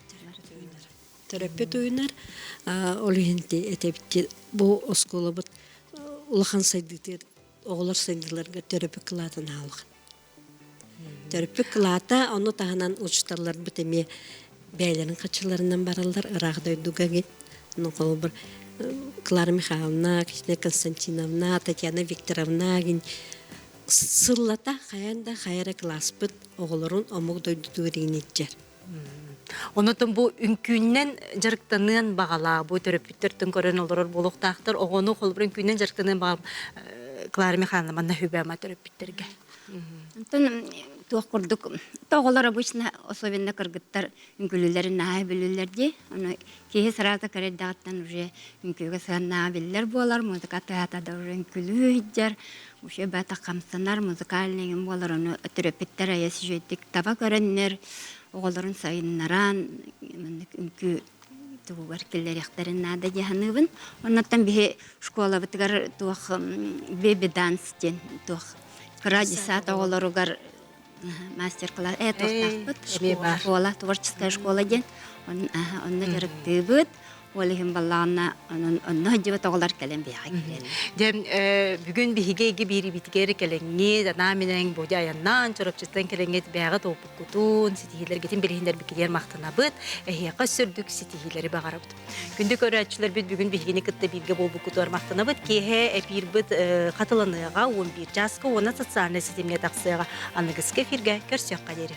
Төрөппүт уйнар, олыһынти этебитти бу осколабыт улахан сайдытыр, оголор сайдыларга төрөппүт кылатын алган. Төрөппүт кылата, оны таханан учтарлар битеме бәйләрен качыларынан баралар, ырагдойдуга гет. Ну колбар Клара Михайловна, Кристина Константиновна, Татьяна Викторовна гин сыллата хаянда хайра класспыт оголорун омук дойдутуринитчер. Онотон бу үнкүннен жарыктанын багала, бу төрөпүттөрдөн көрөн олорор болуктактыр, огону холбурун күннен жарыктанын багала Клара Михайловна манна хүбәма төрөпүттөргө. Онтон туох курдук. Тоголар обычно особенно кыргыттар үнкүлүлөрүн наа билүлөрдү. Аны кие сарата кареддаттан уже үнкүгө сана билер болар, музыка театрда уже үнкүлүлөр, уже бата камсанар музыкальный болар, аны төрөпүттөр аясы жөйдүк таба көрөннөр, оголорун сайыннаран үнкү тугар келлерехтерин нада жаханыбын. Оннан бихе школа битгар туох беби данс ден туох Крадисат оголоругар мастер-класс школа, творческая школа ден. Он жарыктыбыт, олихим баллана, он жибет оголар келен бияга келен. Дем бүгүн бихигеги бири биткери келеңги, дана менен боja аяннан чорапчыстан келеңги бияга топук кутун, ситихилер кетин билиндер бикидер мактанабыт, эхияка сүрдүк ситихилери багарабыт. Күндү көрөчүлөр бит бүгүн бихигини кытта бирге болбук кутуар мактанабыт, кеhe эпирбыт катыланыга 11 жаска, она социальный системге таксыга, аныгыске фирге көрсөк кадери.